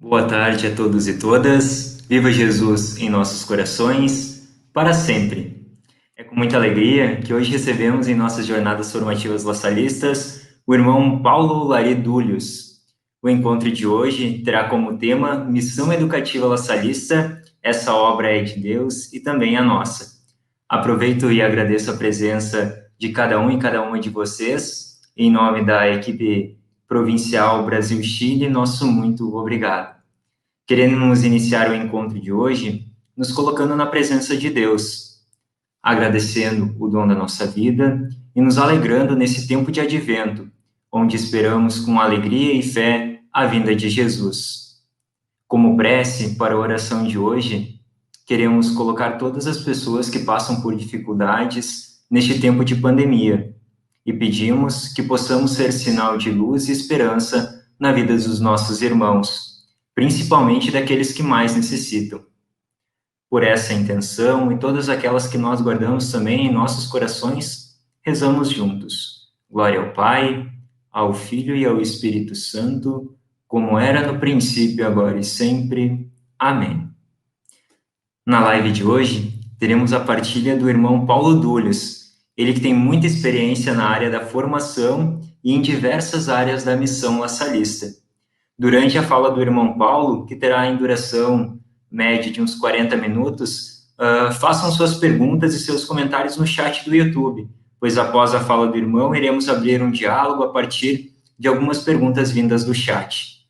Boa tarde a todos e todas. Viva Jesus em nossos corações, para sempre. É com muita alegria que hoje recebemos em nossas jornadas formativas laçalistas o irmão Paulo Lari Dúlios. O encontro de hoje terá como tema Missão Educativa Laçalista, essa obra é de Deus e também a nossa. Aproveito e agradeço a presença de cada um e cada uma de vocês. Em nome da equipe provincial Brasil-Chile, nosso muito obrigado. Queremos iniciar o encontro de hoje nos colocando na presença de Deus, agradecendo o dom da nossa vida e nos alegrando nesse tempo de advento, onde esperamos com alegria e fé a vinda de Jesus. Como prece para a oração de hoje, queremos colocar todas as pessoas que passam por dificuldades neste tempo de pandemia e pedimos que possamos ser sinal de luz e esperança na vida dos nossos irmãos, principalmente daqueles que mais necessitam. Por essa intenção e todas aquelas que nós guardamos também em nossos corações, rezamos juntos. Glória ao Pai, ao Filho e ao Espírito Santo, como era no princípio, agora e sempre. Amém. Na live de hoje, teremos a partilha do irmão Paulo Dúlios, ele que tem muita experiência na área da formação e em diversas áreas da missão laçalista. Durante a fala do irmão Paulo, que terá em duração média de uns 40 minutos, façam suas perguntas e seus comentários no chat do YouTube, pois após a fala do irmão, iremos abrir um diálogo a partir de algumas perguntas vindas do chat.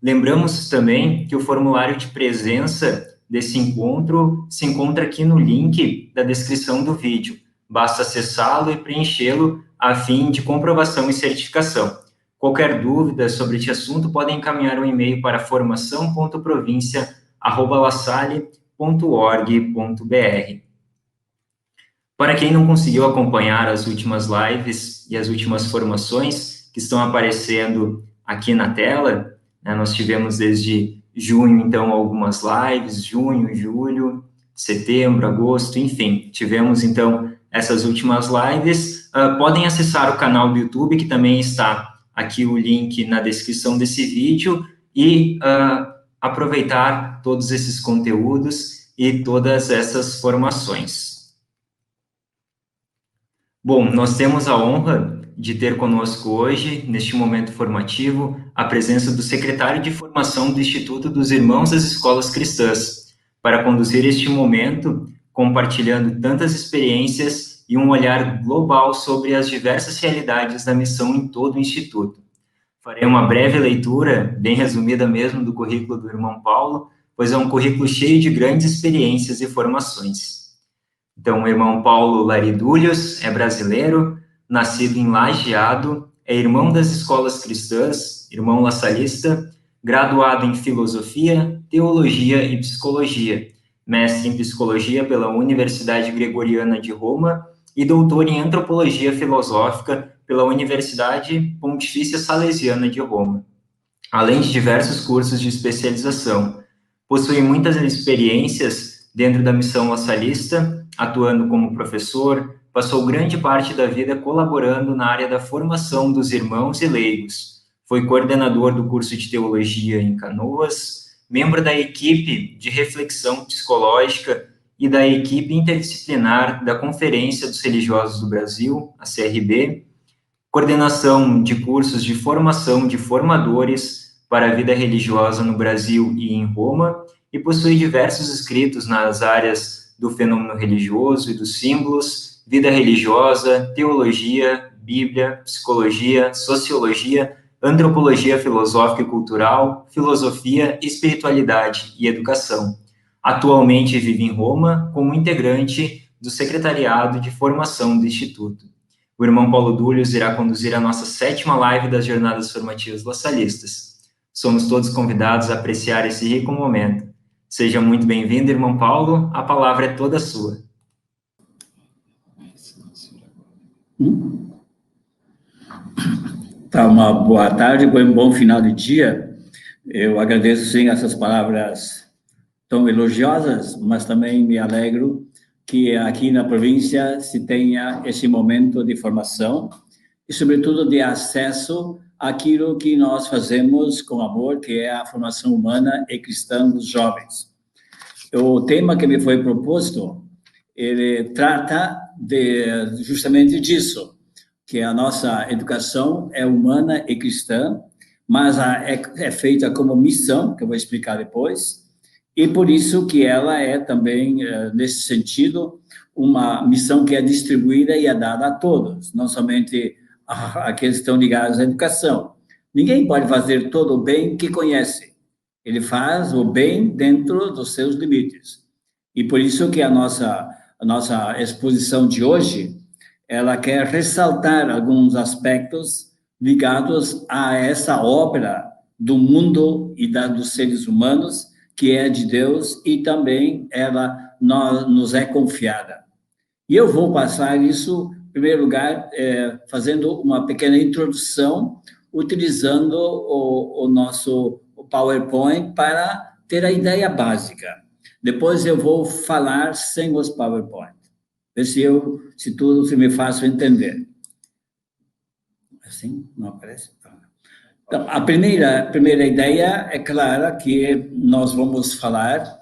Lembramos também que o formulário de presença desse encontro se encontra aqui no link da descrição do vídeo. Basta acessá-lo e preenchê-lo a fim de comprovação e certificação. Qualquer dúvida sobre este assunto, podem encaminhar um e-mail para formação.provincia@lasalle.org.br. Para quem não conseguiu acompanhar as últimas lives e as últimas formações que estão aparecendo aqui na tela, né, nós tivemos desde junho, então, algumas lives, junho, julho, setembro, agosto, enfim, tivemos, então, essas últimas lives. Podem acessar o canal do YouTube, que também está aqui o link na descrição desse vídeo, e aproveitar todos esses conteúdos e todas essas formações. Bom, nós temos a honra de ter conosco hoje, neste momento formativo, a presença do secretário de formação do Instituto dos Irmãos das Escolas Cristãs, para conduzir este momento, compartilhando tantas experiências e um olhar global sobre as diversas realidades da missão em todo o Instituto. Farei uma breve leitura, bem resumida mesmo, do currículo do irmão Paulo, pois é um currículo cheio de grandes experiências e formações. Então, o irmão Paulo Lari Dúlios é brasileiro, nascido em Lajeado, é irmão das escolas cristãs, irmão laçalista, graduado em filosofia, teologia e psicologia, mestre em psicologia pela Universidade Gregoriana de Roma e doutor em antropologia filosófica pela Universidade Pontifícia Salesiana de Roma, além de diversos cursos de especialização. Possui muitas experiências dentro da missão laçalista, atuando como professor, passou grande parte da vida colaborando na área da formação dos irmãos e leigos. Foi coordenador do curso de teologia em Canoas, membro da equipe de reflexão psicológica e da equipe interdisciplinar da Conferência dos Religiosos do Brasil, a CRB, coordenação de cursos de formação de formadores para a vida religiosa no Brasil e em Roma, e possui diversos escritos nas áreas do fenômeno religioso e dos símbolos, vida religiosa, teologia, Bíblia, psicologia, sociologia, antropologia filosófica e cultural, filosofia, espiritualidade e educação. Atualmente vive em Roma como integrante do secretariado de formação do Instituto. O irmão Paulo Dúlios irá conduzir a nossa 7ª live das Jornadas Formativas Laçalistas. Somos todos convidados a apreciar esse rico momento. Seja muito bem-vindo, irmão Paulo, a palavra é toda sua. Tá, uma boa tarde, um bom final de dia. Eu agradeço, sim, essas palavras tão elogiosas, mas também me alegro que aqui na província se tenha esse momento de formação e, sobretudo, de acesso aquilo que nós fazemos com amor, que é a formação humana e cristã dos jovens. O tema que me foi proposto, ele trata justamente disso, que a nossa educação é humana e cristã, mas é feita como missão, que eu vou explicar depois, e por isso que ela é também, nesse sentido, uma missão que é distribuída e é dada a todos, não somente aqueles que estão ligados à educação. Ninguém pode fazer todo o bem que conhece. Ele faz o bem dentro dos seus limites. E por isso que a nossa exposição de hoje, ela quer ressaltar alguns aspectos ligados a essa obra do mundo e dos seres humanos, que é de Deus, e também ela nos é confiada. E eu vou passar isso, em primeiro lugar, fazendo uma pequena introdução, utilizando o nosso PowerPoint para ter a ideia básica. Depois eu vou falar sem os PowerPoint. Ver se tudo se me fácil entender. Assim? Não aparece? Então, a primeira ideia é clara, que nós vamos falar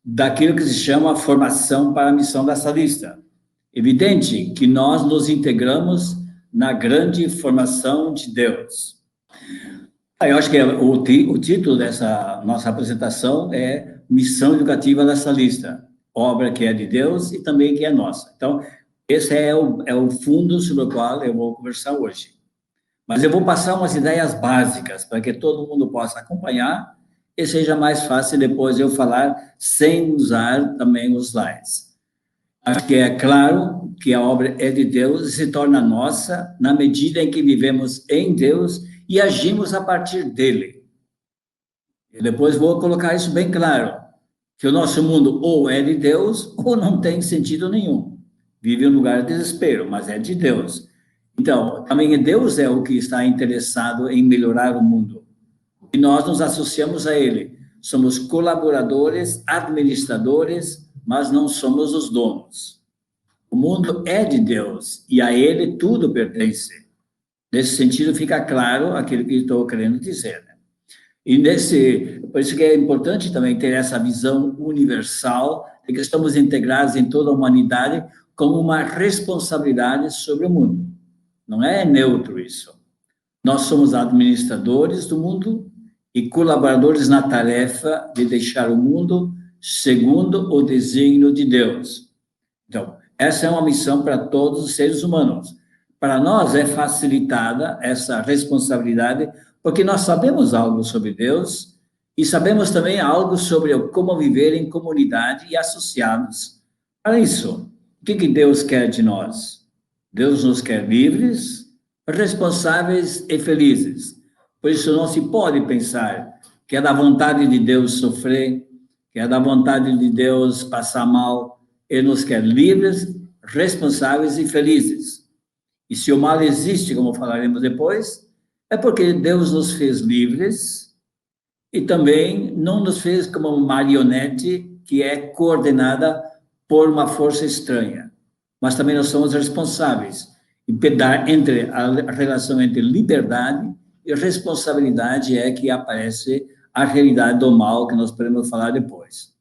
daquilo que se chama formação para a missão da salista. Evidente que nós nos integramos na grande formação de Deus. Eu acho que o título dessa nossa apresentação é Missão Educativa da Salista, obra que é de Deus e também que é nossa. Então, esse é o fundo sobre o qual eu vou conversar hoje. Mas eu vou passar umas ideias básicas para que todo mundo possa acompanhar e seja mais fácil depois eu falar sem usar também os slides. Acho que é claro que a obra é de Deus e se torna nossa na medida em que vivemos em Deus e agimos a partir dele. E depois vou colocar isso bem claro, que o nosso mundo ou é de Deus ou não tem sentido nenhum. Vive um lugar de desespero, mas é de Deus. Então, também Deus é o que está interessado em melhorar o mundo. E nós nos associamos a ele. Somos colaboradores, administradores, mas não somos os donos. O mundo é de Deus e a ele tudo pertence. Nesse sentido, fica claro aquilo que estou querendo dizer. Né? E por isso que é importante também ter essa visão universal de que estamos integrados em toda a humanidade como uma responsabilidade sobre o mundo. Não é neutro isso. Nós somos administradores do mundo e colaboradores na tarefa de deixar o mundo segundo o desígnio de Deus. Então, essa é uma missão para todos os seres humanos. Para nós é facilitada essa responsabilidade porque nós sabemos algo sobre Deus e sabemos também algo sobre como viver em comunidade e associados. Para isso, o que Deus quer de nós? Deus nos quer livres, responsáveis e felizes. Por isso não se pode pensar que é da vontade de Deus sofrer, que é da vontade de Deus passar mal. Ele nos quer livres, responsáveis e felizes. E se o mal existe, como falaremos depois, é porque Deus nos fez livres e também não nos fez como uma marionete que é coordenada por uma força estranha. Mas também nós somos responsáveis. Entre a relação entre liberdade e responsabilidade é que aparece a realidade do mal, que nós podemos falar depois.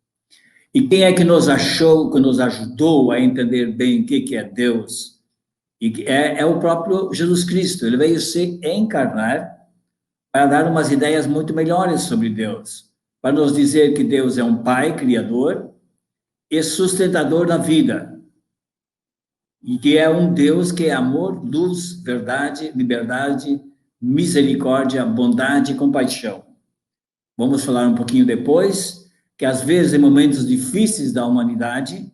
E quem é que nos ajudou a entender bem o que é Deus? E é o próprio Jesus Cristo. Ele veio se encarnar para dar umas ideias muito melhores sobre Deus, para nos dizer que Deus é um Pai criador e sustentador da vida, e que é um Deus que é amor, luz, verdade, liberdade, misericórdia, bondade e compaixão. Vamos falar um pouquinho depois que, às vezes, em momentos difíceis da humanidade,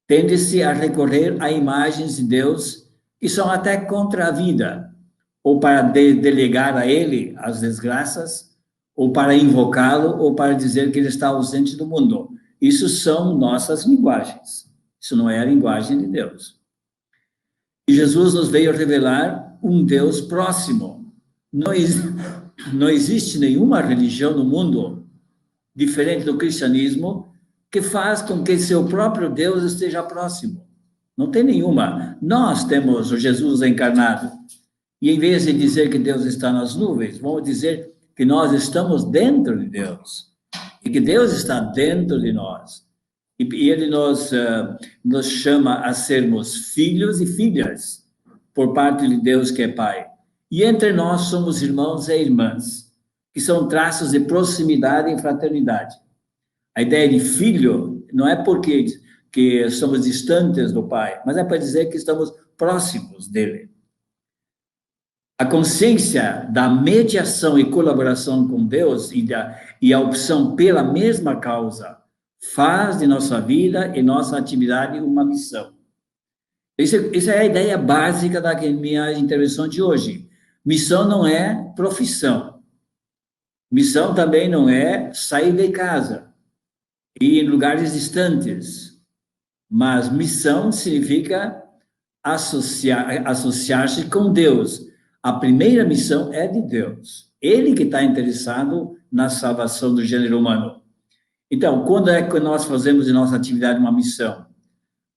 tende-se a recorrer a imagens de Deus que são até contra a vida, ou para delegar a ele as desgraças, ou para invocá-lo, ou para dizer que ele está ausente do mundo. Isso são nossas linguagens. Isso não é a linguagem de Deus. E Jesus nos veio revelar um Deus próximo. Não existe nenhuma religião no mundo, diferente do cristianismo, que faz com que seu próprio Deus esteja próximo. Não tem nenhuma. Nós temos o Jesus encarnado. E em vez de dizer que Deus está nas nuvens, vamos dizer que nós estamos dentro de Deus. E que Deus está dentro de nós. E Ele nos chama a sermos filhos e filhas por parte de Deus que é Pai. E entre nós somos irmãos e irmãs, que são traços de proximidade e fraternidade. A ideia de filho não é porque que somos distantes do Pai, mas é para dizer que estamos próximos dele. A consciência da mediação e colaboração com Deus e a opção pela mesma causa faz de nossa vida e nossa atividade uma missão. Essa é a ideia básica da minha intervenção de hoje. Missão não é profissão. Missão também não é sair de casa e ir em lugares distantes. Mas missão significa associar-se com Deus. A primeira missão é de Deus. Ele que está interessado na salvação do gênero humano. Então, quando é que nós fazemos de nossa atividade uma missão?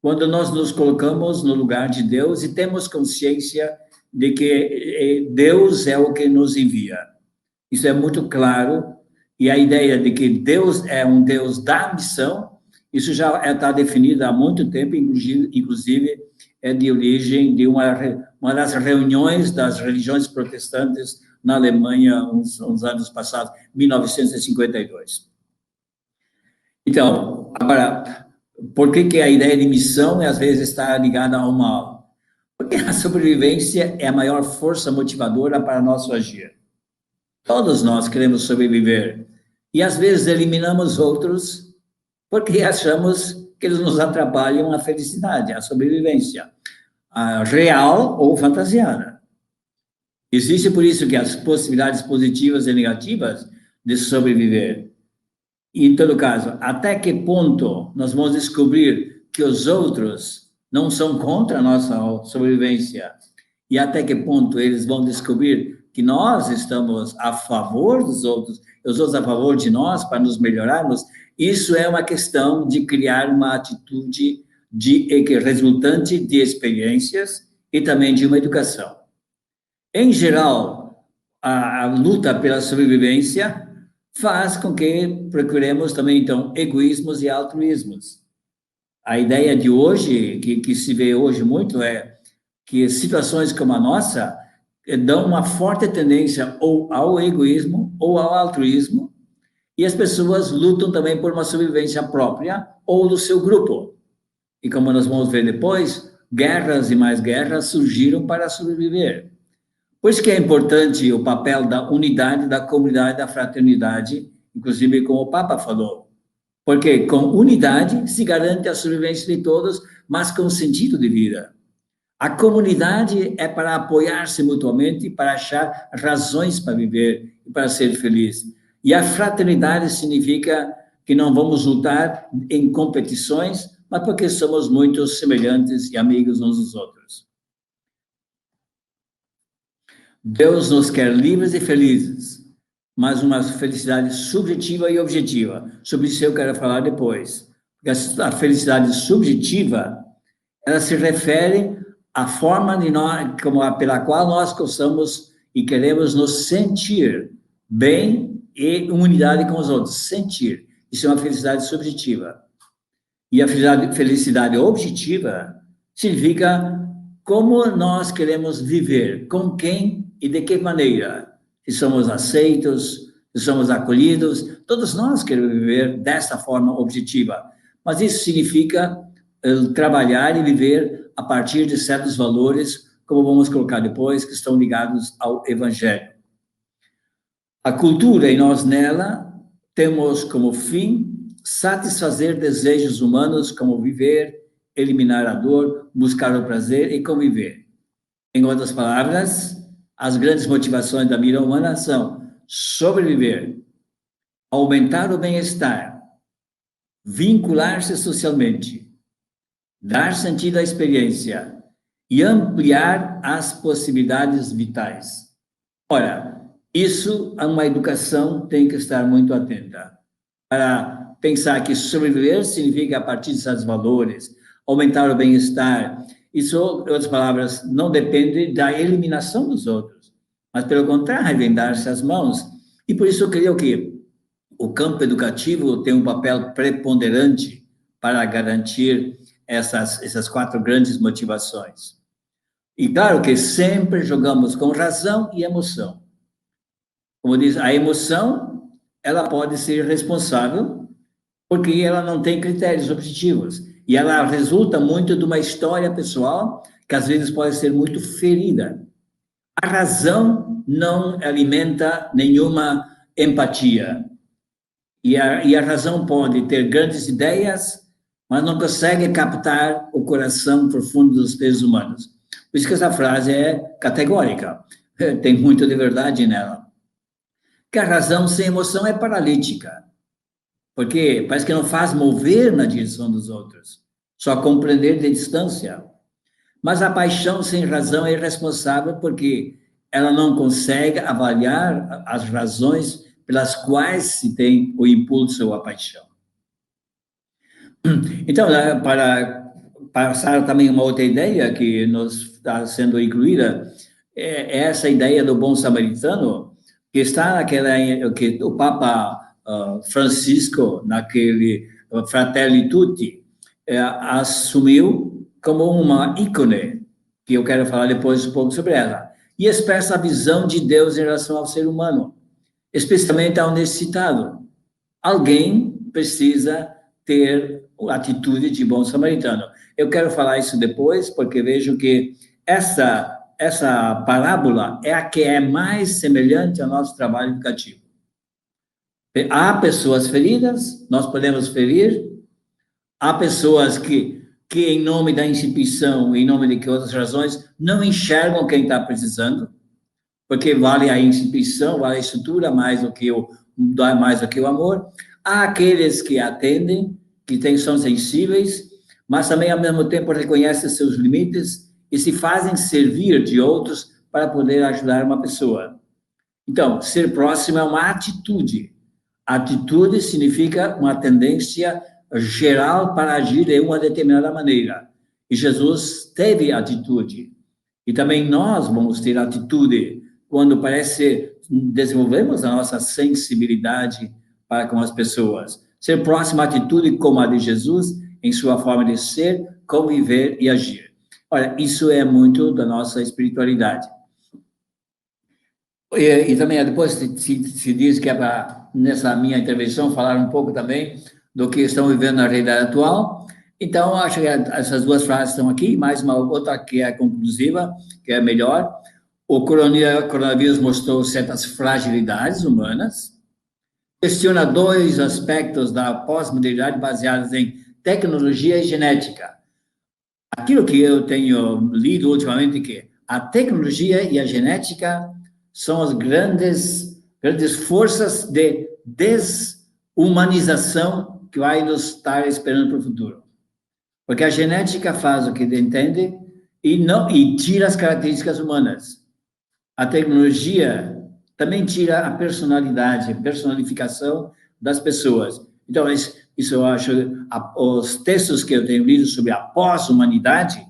Quando nós nos colocamos no lugar de Deus e temos consciência de que Deus é o que nos envia. Isso é muito claro. E a ideia de que Deus é um Deus da missão, isso já está definido há muito tempo, inclusive é de origem de uma das reuniões das religiões protestantes na Alemanha, uns anos passados, 1952. Então, agora, por que a ideia de missão às vezes está ligada ao mal? Porque a sobrevivência é a maior força motivadora para nosso agir. Todos nós queremos sobreviver e às vezes eliminamos outros porque achamos que eles nos atrapalham a felicidade, a sobrevivência, a real ou fantasiada. Existe por isso que as possibilidades positivas e negativas de sobreviver. E, em todo caso, até que ponto nós vamos descobrir que os outros não são contra a nossa sobrevivência? E até que ponto eles vão descobrir que nós estamos a favor dos outros, e os outros a favor de nós, para nos melhorarmos? Isso é uma questão de criar uma atitude resultante de experiências e também de uma educação. Em geral, a luta pela sobrevivência faz com que procuremos também, então, egoísmos e altruísmos. A ideia de hoje, que se vê hoje muito, é que situações como a nossa dão uma forte tendência ou ao egoísmo ou ao altruísmo, e as pessoas lutam também por uma sobrevivência própria ou do seu grupo. E como nós vamos ver depois, guerras e mais guerras surgiram para sobreviver. Por isso que é importante o papel da unidade, da comunidade, da fraternidade, inclusive como o Papa falou. Porque com unidade se garante a sobrevivência de todos, mas com sentido de vida. A comunidade é para apoiar-se mutuamente, para achar razões para viver e para ser feliz. E a fraternidade significa que não vamos lutar em competições, mas porque somos muito semelhantes e amigos uns dos outros. Deus nos quer livres e felizes, mas uma felicidade subjetiva e objetiva. Sobre isso eu quero falar depois. Porque a felicidade subjetiva, ela se refere à forma pela qual nós gostamos e queremos nos sentir bem e em unidade com os outros. Sentir. Isso é uma felicidade subjetiva. E a felicidade objetiva significa como nós queremos viver, com quem e de que maneira. Se somos aceitos, se somos acolhidos, todos nós queremos viver dessa forma objetiva. Mas isso significa trabalhar e viver a partir de certos valores, como vamos colocar depois, que estão ligados ao Evangelho. A cultura e nós nela temos como fim satisfazer desejos humanos como viver, eliminar a dor, buscar o prazer e conviver. Em outras palavras, as grandes motivações da vida humana são sobreviver, aumentar o bem-estar, vincular-se socialmente, dar sentido à experiência e ampliar as possibilidades vitais. Ora, isso uma educação tem que estar muito atenta para pensar que sobreviver significa a partir de certos valores, aumentar o bem-estar Isso, em outras palavras, não depende da eliminação dos outros, mas, pelo contrário, vem dar-se as mãos. E por isso eu creio que o campo educativo tem um papel preponderante para garantir essas 4 grandes motivações. E claro que sempre jogamos com razão e emoção. Como diz, a emoção, ela pode ser responsável porque ela não tem critérios objetivos. E ela resulta muito de uma história pessoal que às vezes pode ser muito ferida. A razão não alimenta nenhuma empatia. E a razão pode ter grandes ideias, mas não consegue captar o coração profundo dos seres humanos. Por isso que essa frase é categórica. Tem muito de verdade nela. Que a razão sem emoção é paralítica. Porque parece que não faz mover na direção dos outros, só compreender de distância. Mas a paixão sem razão é irresponsável porque ela não consegue avaliar as razões pelas quais se tem o impulso ou a paixão. Então, para passar também uma outra ideia que nos está sendo incluída, é essa ideia do bom samaritano, que está naquela que o Papa Francisco, naquele Fratelli Tutti, assumiu como uma ícone, que eu quero falar depois um pouco sobre ela, e expressa a visão de Deus em relação ao ser humano, especialmente ao necessitado. Alguém precisa ter a atitude de bom samaritano. Eu quero falar isso depois, porque vejo que essa parábola é a que é mais semelhante ao nosso trabalho educativo. Há pessoas feridas, nós podemos ferir. Há pessoas que em nome da instituição, em nome de que outras razões, não enxergam quem está precisando, porque vale a instituição, vale a estrutura mais do que o amor. Há aqueles que atendem, que são sensíveis, mas também, ao mesmo tempo, reconhecem seus limites e se fazem servir de outros para poder ajudar uma pessoa. Então, ser próximo é uma atitude. Atitude significa uma tendência geral para agir de uma determinada maneira. E Jesus teve atitude. E também nós vamos ter atitude quando parece desenvolvemos a nossa sensibilidade para com as pessoas. Ser próximo à atitude como a de Jesus, em sua forma de ser, conviver e agir. Olha, isso é muito da nossa espiritualidade. E também depois se diz que é para, nessa minha intervenção, falar um pouco também do que estão vivendo na realidade atual. Então, acho que essas 2 frases estão aqui, mais uma outra que é conclusiva, que é melhor. O coronavírus mostrou certas fragilidades humanas, questiona 2 aspectos da pós-modernidade baseados em tecnologia e genética. Aquilo que eu tenho lido ultimamente é que a tecnologia e a genética são as grandes forças de desumanização que vai nos estar esperando para o futuro. Porque a genética faz o que entende e tira as características humanas. A tecnologia também tira a personalidade, a personificação das pessoas. Então, isso eu acho, os textos que eu tenho lido sobre a pós-humanidade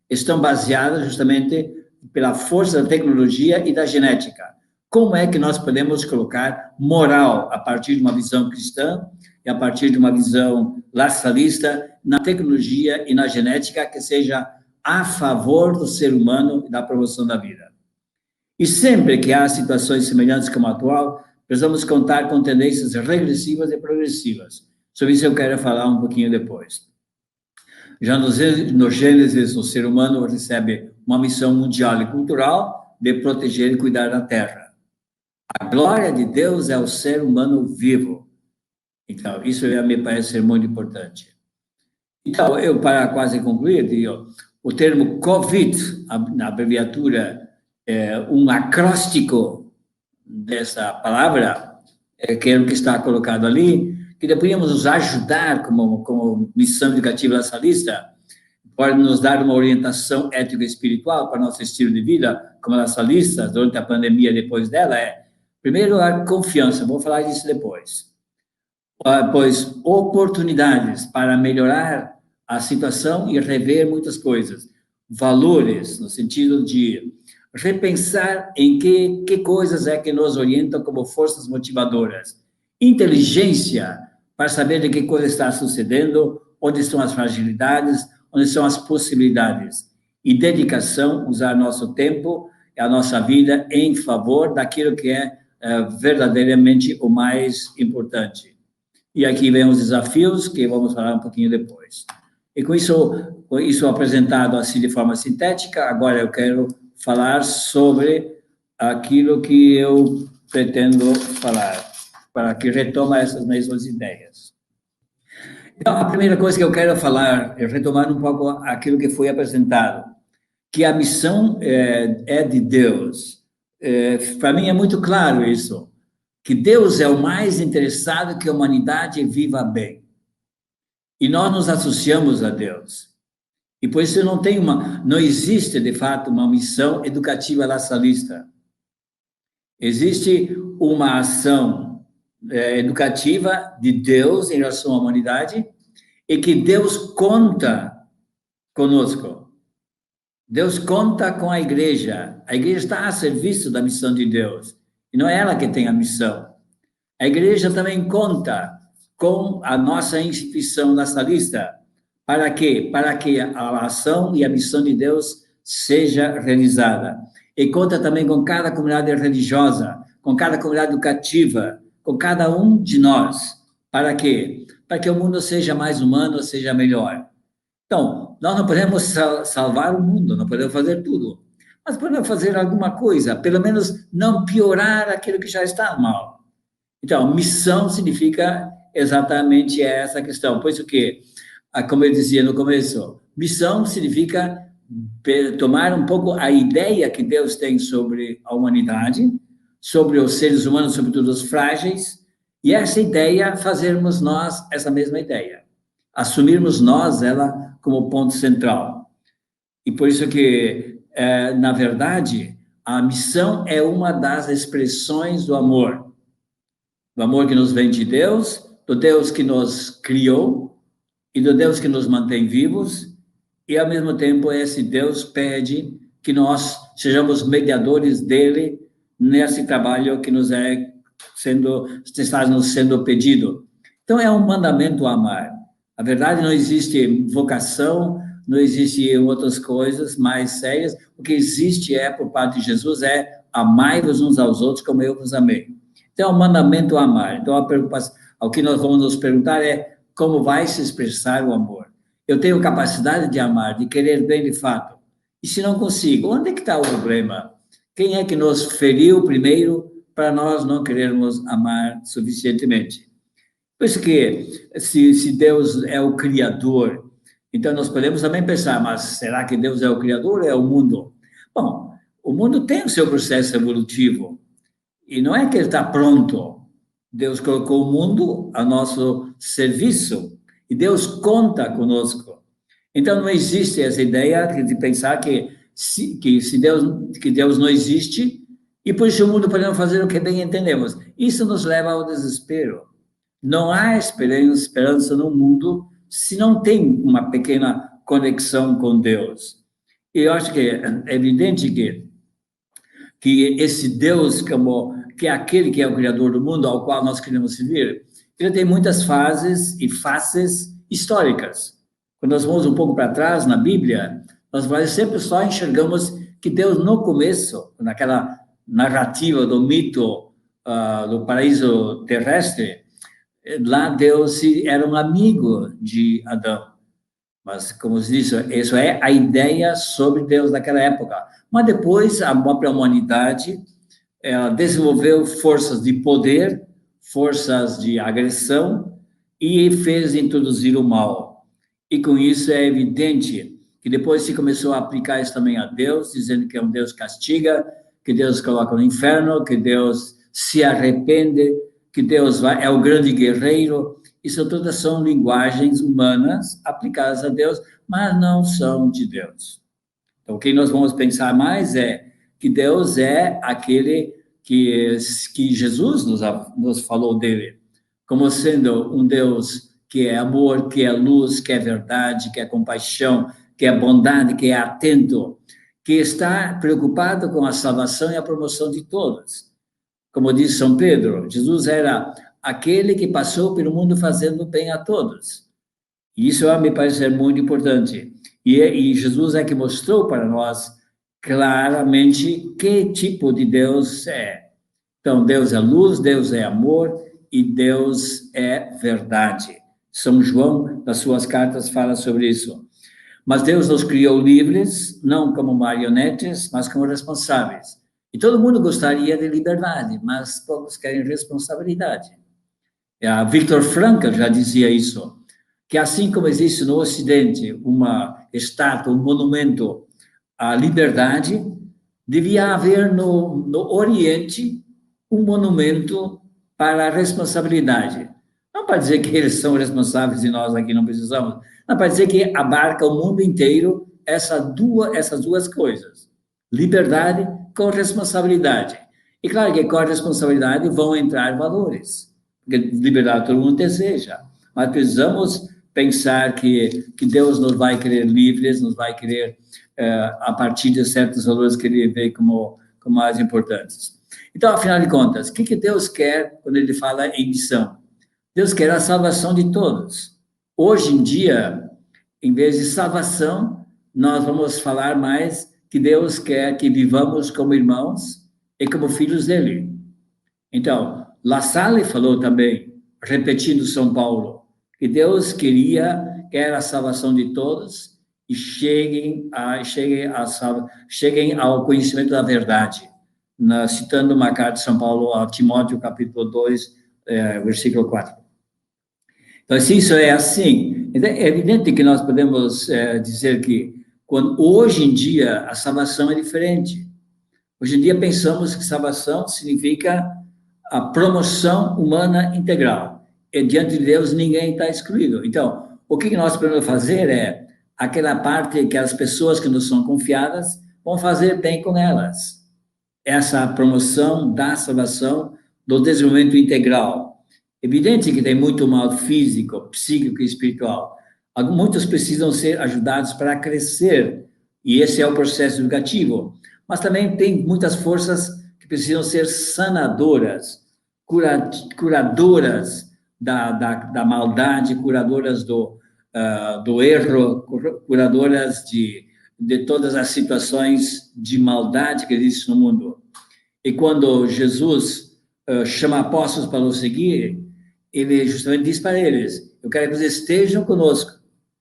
estão baseados justamente pela força da tecnologia e da genética. Como é que nós podemos colocar moral a partir de uma visão cristã e a partir de uma visão lasalista na tecnologia e na genética que seja a favor do ser humano e da promoção da vida? E sempre que há situações semelhantes como a atual, precisamos contar com tendências regressivas e progressivas. Sobre isso eu quero falar um pouquinho depois. Já no Gênesis, o ser humano recebe uma missão mundial e cultural de proteger e cuidar da terra. A glória de Deus é o ser humano vivo. Então, isso me parece ser muito importante. Então, eu, para quase concluir, o termo COVID, na abreviatura, um acróstico dessa palavra, que é o que está colocado ali, que deveríamos nos ajudar como missão educativa lasalista, pode nos dar uma orientação ético-espiritual para nosso estilo de vida, como lasalista, durante a pandemia e depois dela, primeiro, a confiança, vou falar disso depois. Pois oportunidades para melhorar a situação e rever muitas coisas. valores, no sentido de repensar em que coisas é que nos orientam como forças motivadoras. Inteligência, para saber de que coisa está sucedendo, onde estão as fragilidades, onde estão as possibilidades. E dedicação, usar nosso tempo e a nossa vida em favor daquilo que é verdadeiramente o mais importante. E aqui vem os desafios, que vamos falar um pouquinho depois. E com isso apresentado assim de forma sintética, agora eu quero falar sobre aquilo que eu pretendo falar, para que retoma essas mesmas ideias. Então, a primeira coisa que eu quero falar é retomar um pouco aquilo que foi apresentado, que a missão é de Deus. Para mim é muito claro isso, que Deus é o mais interessado que a humanidade viva bem. E nós nos associamos a Deus. E por isso não existe, de fato, uma missão educativa lasalista. Existe uma ação educativa de Deus em relação à humanidade e que Deus conta conosco. Deus conta com a igreja. A igreja está a serviço da missão de Deus. E não é ela que tem a missão. A igreja também conta com a nossa instituição lasalista. Para quê? Para que a ação e a missão de Deus seja realizada. E conta também com cada comunidade religiosa, com cada comunidade educativa, com cada um de nós. Para quê? Para que o mundo seja mais humano, seja melhor. Então, nós não podemos salvar o mundo, não podemos fazer tudo, mas podemos fazer alguma coisa, pelo menos não piorar aquilo que já está mal. Então, missão significa exatamente essa questão. Por isso que, como eu dizia no começo, missão significa tomar um pouco a ideia que Deus tem sobre a humanidade, sobre os seres humanos, sobretudo os frágeis, e essa ideia, fazermos nós essa mesma ideia. Assumirmos nós ela como ponto central. E por isso que, na verdade, a missão é uma das expressões do amor. Do amor que nos vem de Deus, do Deus que nos criou e do Deus que nos mantém vivos, e ao mesmo tempo esse Deus pede que nós sejamos mediadores dele nesse trabalho que está nos sendo pedido. Então é um mandamento amar. Na verdade não existe vocação, não existe outras coisas mais sérias. O que existe por parte de Jesus, amai-vos uns aos outros como eu vos amei. Então é um mandamento amar. Então o que nós vamos nos perguntar é como vai se expressar o amor. Eu tenho capacidade de amar, de querer bem de fato. E se não consigo, onde é que está o problema? Quem é que nos feriu primeiro para nós não querermos amar suficientemente? Por isso que, se Deus é o Criador, então nós podemos também pensar, mas será que Deus é o Criador ou é o mundo? Bom, o mundo tem o seu processo evolutivo, e não é que ele está pronto. Deus colocou o mundo a nosso serviço, e Deus conta conosco. Então não existe essa ideia de pensar que Deus não existe, e por isso o mundo podemos fazer o que bem entendemos. Isso nos leva ao desespero. Não há esperança no mundo se não tem uma pequena conexão com Deus. E eu acho que é evidente que esse Deus, que é aquele que é o Criador do mundo, ao qual nós queremos servir, ele tem muitas fases e faces históricas. Quando nós vamos um pouco para trás na Bíblia, nós sempre só enxergamos que Deus, no começo, naquela narrativa do mito do paraíso terrestre, lá Deus era um amigo de Adão. Mas, como se diz, isso é a ideia sobre Deus naquela época. Mas depois, a própria humanidade desenvolveu forças de poder, forças de agressão, e fez introduzir o mal. E com isso é evidente que depois se começou a aplicar isso também a Deus, dizendo que é um Deus que castiga, que Deus coloca no inferno, que Deus se arrepende, que Deus é o grande guerreiro. Isso todas são linguagens humanas aplicadas a Deus, mas não são de Deus. Então, o que nós vamos pensar mais é que Deus é aquele que Jesus nos falou dele, como sendo um Deus que é amor, que é luz, que é verdade, que é compaixão, que é bondade, que é atento, que está preocupado com a salvação e a promoção de todos. Como diz São Pedro, Jesus era aquele que passou pelo mundo fazendo bem a todos. E isso me parece ser muito importante. E Jesus é que mostrou para nós claramente que tipo de Deus é. Então, Deus é luz, Deus é amor e Deus é verdade. São João, nas suas cartas, fala sobre isso. Mas Deus nos criou livres, não como marionetes, mas como responsáveis. E todo mundo gostaria de liberdade, mas poucos querem responsabilidade. Viktor Frankl já dizia isso, que assim como existe no Ocidente uma estátua, um monumento à liberdade, devia haver no Oriente um monumento para a responsabilidade. Não para dizer que eles são responsáveis e nós aqui não precisamos, não para dizer que abarca o mundo inteiro essas duas coisas, liberdade com responsabilidade. E claro que com a responsabilidade vão entrar valores, porque liberdade todo mundo deseja, mas precisamos pensar que Deus nos vai querer livres, nos vai querer a partir de certos valores que Ele vê como mais importantes. Então, afinal de contas, o que Deus quer quando Ele fala em missão? Deus quer a salvação de todos. Hoje em dia, em vez de salvação, nós vamos falar mais que Deus quer que vivamos como irmãos e como filhos dele. Então, La Salle falou também, repetindo São Paulo, que Deus quer a salvação de todos e cheguem ao conhecimento da verdade. Citando uma carta de São Paulo a Timóteo, capítulo 2, versículo 4. Então, se isso é assim, é evidente que nós podemos dizer que hoje em dia a salvação é diferente. Hoje em dia pensamos que salvação significa a promoção humana integral. E diante de Deus ninguém está excluído. Então, o que nós podemos fazer é aquela parte que as pessoas que nos são confiadas vão fazer bem com elas. Essa promoção da salvação, do desenvolvimento integral. Evidente que tem muito mal físico, psíquico e espiritual. Muitos precisam ser ajudados para crescer, e esse é o processo educativo. Mas também tem muitas forças que precisam ser sanadoras, curadoras da maldade, curadoras do erro, curadoras de todas as situações de maldade que existem no mundo. E quando Jesus chama apóstolos para o seguir, ele justamente diz para eles: eu quero que vocês estejam conosco,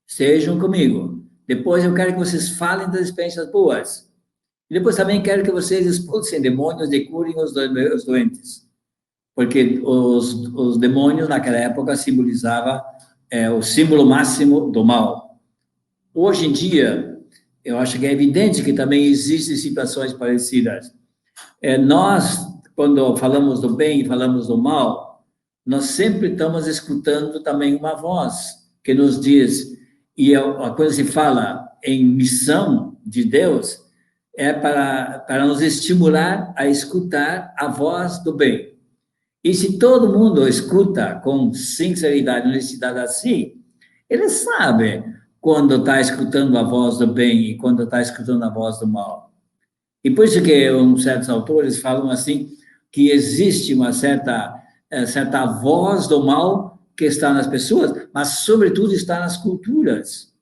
estejam comigo. Depois eu quero que vocês falem das experiências boas. E depois também quero que vocês expulsem demônios e curem os doentes. Porque os demônios naquela época simbolizavam o símbolo máximo do mal. Hoje em dia, eu acho que é evidente que também existem situações parecidas. Nós, quando falamos do bem e falamos do mal, nós sempre estamos escutando também uma voz que nos diz, e quando se fala em missão de Deus, é para nos estimular a escutar a voz do bem. E se todo mundo escuta com sinceridade, honestidade assim, ele sabe quando está escutando a voz do bem e quando está escutando a voz do mal. E por isso que certos autores falam assim, que existe uma certa voz do mal que está nas pessoas, mas sobretudo está nas culturas.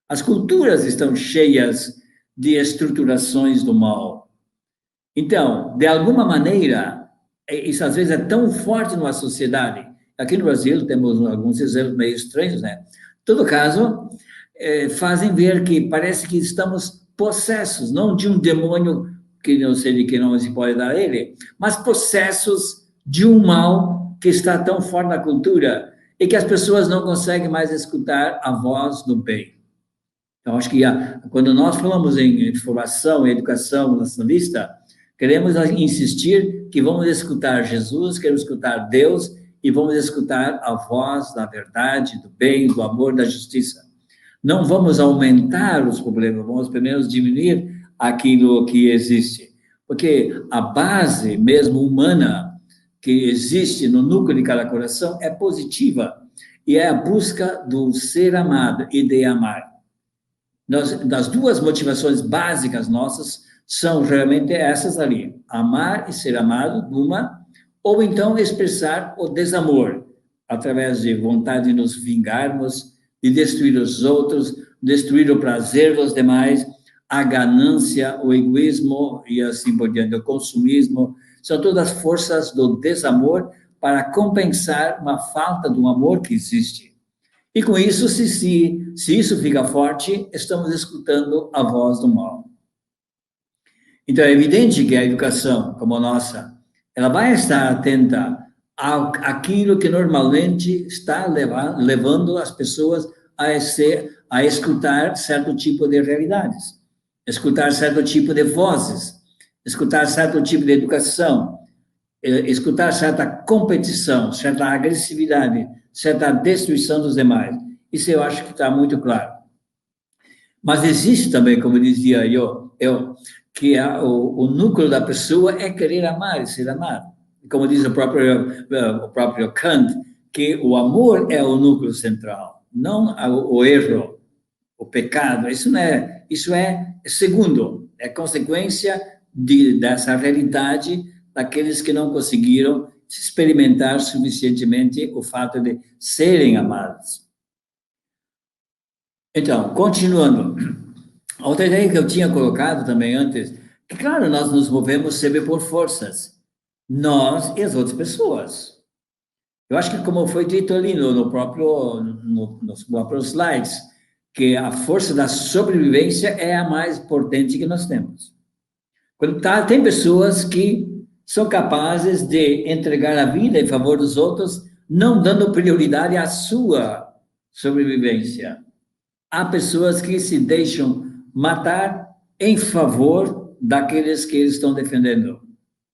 As culturas estão cheias de estruturações do mal. Então, de alguma maneira, isso às vezes é tão forte numa sociedade. Aqui no Brasil temos alguns exemplos meio estranhos, né? Em todo caso, fazem ver que parece que estamos possessos, não de um demônio que não sei de que nome se pode dar a ele, mas possessos de um mal que está tão forte na cultura e que as pessoas não conseguem mais escutar a voz do bem. Então, acho que quando nós falamos em formação, em educação nacionalista, queremos insistir que vamos escutar Jesus, queremos escutar Deus e vamos escutar a voz da verdade, do bem, do amor, da justiça. Não vamos aumentar os problemas, vamos primeiro diminuir aquilo que existe. Porque a base mesmo humana que existe no núcleo de cada coração é positiva e é a busca do ser amado e de amar. das duas motivações básicas nossas são realmente essas ali: amar e ser amado, uma, ou então expressar o desamor, através de vontade de nos vingarmos, de destruir os outros, destruir o prazer dos demais, a ganância, o egoísmo e assim por diante, o consumismo, são todas forças do desamor para compensar uma falta do amor que existe. E com isso, se isso fica forte, estamos escutando a voz do mal. Então, é evidente que a educação, como a nossa, ela vai estar atenta àquilo que normalmente está levando as pessoas a escutar certo tipo de realidades, escutar certo tipo de vozes, escutar certo tipo de educação, escutar certa competição, certa agressividade, certa destruição dos demais. Isso eu acho que está muito claro. Mas existe também, como dizia eu que o núcleo da pessoa é querer amar e ser amado. Como diz o próprio Kant, que o amor é o núcleo central, não o erro, o pecado. Isso é segundo, é consequência dessa realidade daqueles que não conseguiram experimentar suficientemente o fato de serem amados. Então, continuando, a outra ideia que eu tinha colocado também antes, que claro, nós nos movemos sempre por forças, nós e as outras pessoas. Eu acho que como foi dito ali nos próprios slides, que a força da sobrevivência é a mais potente que nós temos. Tem pessoas que são capazes de entregar a vida em favor dos outros, não dando prioridade à sua sobrevivência. Há pessoas que se deixam matar em favor daqueles que eles estão defendendo,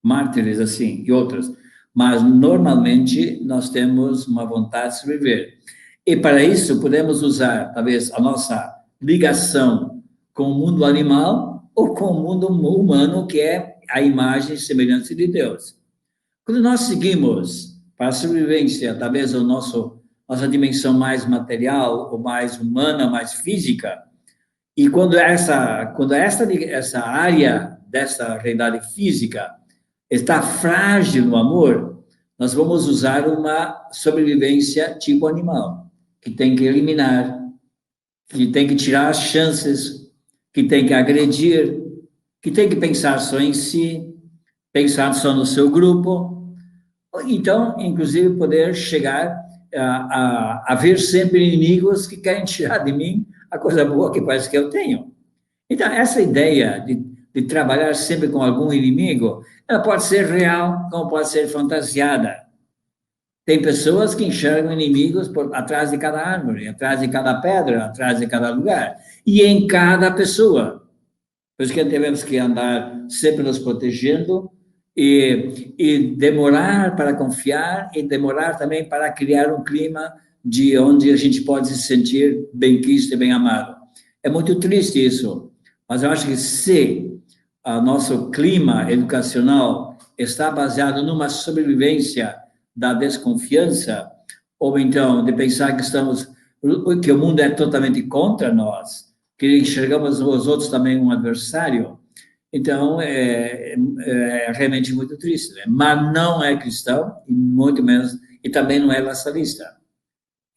mártires assim e outros. Mas normalmente nós temos uma vontade de sobreviver. E para isso podemos usar talvez a nossa ligação com o mundo animal ou com o mundo humano, que é a imagem e semelhança de Deus. Quando nós seguimos para a sobrevivência, talvez nossa dimensão mais material, ou mais humana, mais física, e quando essa área dessa realidade física está frágil no amor, nós vamos usar uma sobrevivência tipo animal, que tem que eliminar, que tem que tirar as chances, que tem que agredir, que tem que pensar só em si, pensar só no seu grupo. Então, inclusive, poder chegar a ver sempre inimigos que querem tirar de mim a coisa boa que parece que eu tenho. Então, essa ideia de trabalhar sempre com algum inimigo, ela pode ser real, como pode ser fantasiada. Tem pessoas que enxergam inimigos atrás de cada árvore, atrás de cada pedra, atrás de cada lugar, e em cada pessoa. Por isso que temos que andar sempre nos protegendo e demorar para confiar e demorar também para criar um clima de onde a gente pode se sentir bem quisto e bem amado. É muito triste isso, mas eu acho que se o nosso clima educacional está baseado numa sobrevivência da desconfiança, ou então de pensar que o mundo é totalmente contra nós, que enxergamos os outros também um adversário, então é realmente muito triste, né? Mas não é cristão, e muito menos, e também não é lasalista.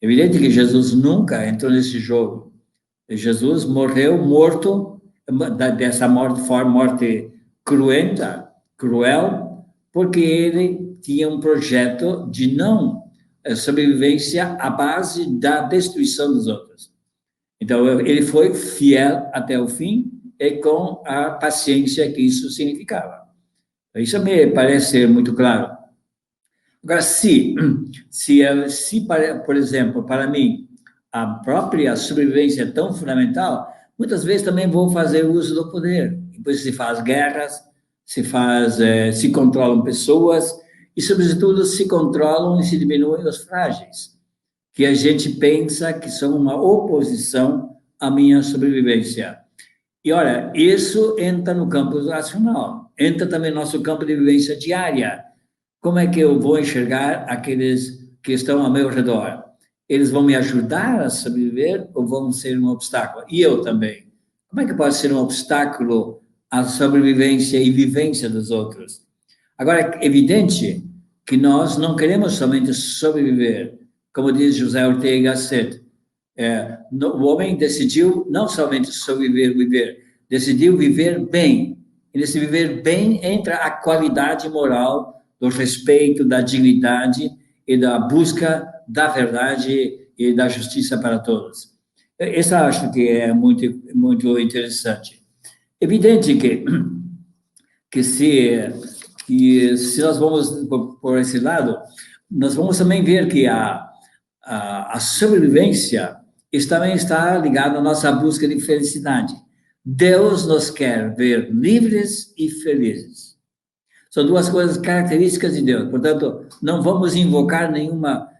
É evidente que Jesus nunca entrou nesse jogo. Jesus morto dessa morte cruenta, cruel, porque ele tinha um projeto de não sobrevivência à base da destruição dos outros. Então, ele foi fiel até o fim e com a paciência que isso significava. Isso me parece ser muito claro. Agora, por exemplo, para mim, a própria sobrevivência é tão fundamental, muitas vezes também vou fazer uso do poder. Depois se faz guerras, se controlam pessoas e, sobretudo, se controlam e se diminuem os frágeis, que a gente pensa que são uma oposição à minha sobrevivência. E, olha, isso entra no campo racional, entra também no nosso campo de vivência diária. Como é que eu vou enxergar aqueles que estão ao meu redor? Eles vão me ajudar a sobreviver ou vão ser um obstáculo? E eu também. como é que pode ser um obstáculo à sobrevivência e vivência dos outros? Agora, é evidente que nós não queremos somente sobreviver, como diz José Ortega y Gasset. O homem decidiu não somente sobreviver, viver, decidiu viver bem. E nesse viver bem entra a qualidade moral do respeito, da dignidade e da busca da verdade e da justiça para todos. Isso acho que é muito, muito interessante. Evidente que se nós vamos por esse lado, nós vamos também ver que a sobrevivência também está ligada à nossa busca de felicidade. Deus nos quer ver livres e felizes. São duas coisas características de Deus. Portanto, não vamos invocar nenhuma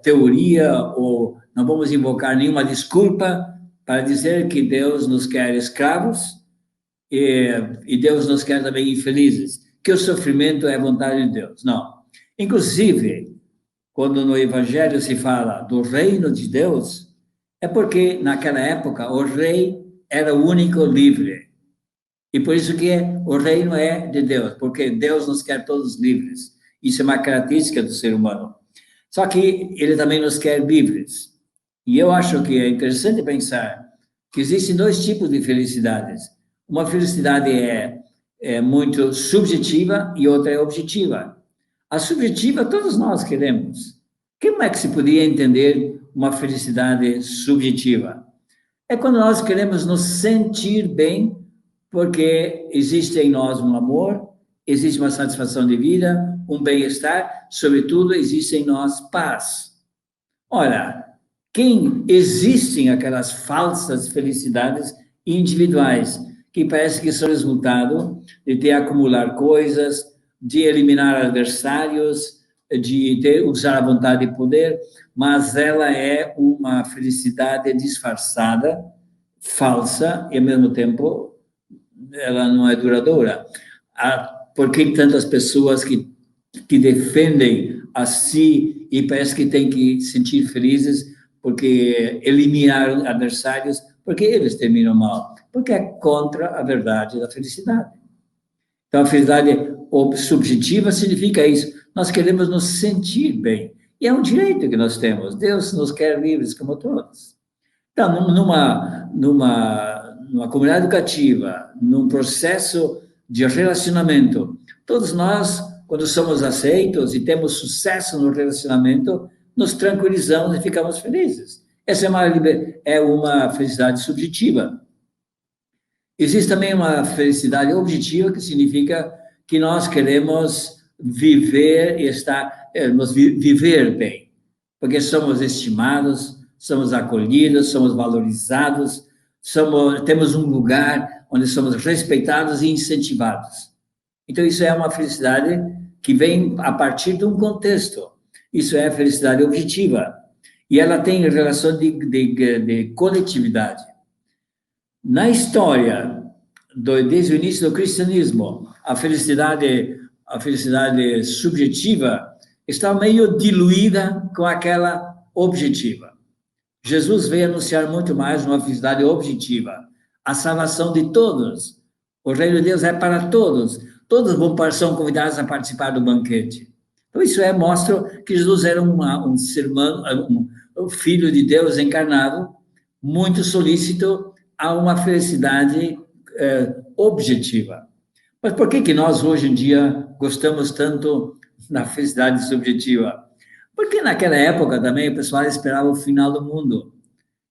teoria ou não vamos invocar nenhuma desculpa para dizer que Deus nos quer escravos e Deus nos quer também infelizes, que o sofrimento é vontade de Deus. Não. Inclusive, quando no Evangelho se fala do reino de Deus, é porque naquela época o rei era o único livre. E por isso que o reino é de Deus, porque Deus nos quer todos livres. Isso é uma característica do ser humano. Só que ele também nos quer livres. E eu acho que é interessante pensar que existem dois tipos de felicidades. Uma felicidade é muito subjetiva e outra é objetiva. A subjetiva todos nós queremos. Como é que se podia entender uma felicidade subjetiva? É quando nós queremos nos sentir bem, porque existe em nós um amor, existe uma satisfação de vida, um bem-estar, sobretudo existe em nós paz. Ora, existem aquelas falsas felicidades individuais, que parece que são resultado de acumular coisas, de eliminar adversários, de usar a vontade de poder, mas ela é uma felicidade disfarçada, falsa, e ao mesmo tempo ela não é duradoura. Por que tantas pessoas que defendem a si e parece que têm que se sentir felizes porque eliminaram adversários, porque eles terminam mal? Porque é contra a verdade da felicidade. Então, a felicidade subjetiva significa isso. Nós queremos nos sentir bem. E é um direito que nós temos. Deus nos quer livres como todos. Então, numa comunidade educativa, num processo de relacionamento, todos nós, quando somos aceitos e temos sucesso no relacionamento, nos tranquilizamos e ficamos felizes. Essa é uma felicidade subjetiva. Existe também uma felicidade objetiva, que significa que nós queremos viver e viver bem, porque somos estimados, somos acolhidos, somos valorizados, temos um lugar onde somos respeitados e incentivados. Então, isso é uma felicidade que vem a partir de um contexto. Isso é a felicidade objetiva. E ela tem relação de coletividade. Na história, desde o início do cristianismo, a felicidade subjetiva está meio diluída com aquela objetiva. Jesus veio anunciar muito mais uma felicidade objetiva, a salvação de todos. O reino de Deus é para todos. Todos são convidados a participar do banquete. Então, isso mostra que Jesus era um ser humano, um filho de Deus encarnado, muito solícito a uma felicidade objetiva. Mas por que nós, hoje em dia, gostamos tanto da felicidade subjetiva? Porque naquela época também o pessoal esperava o final do mundo.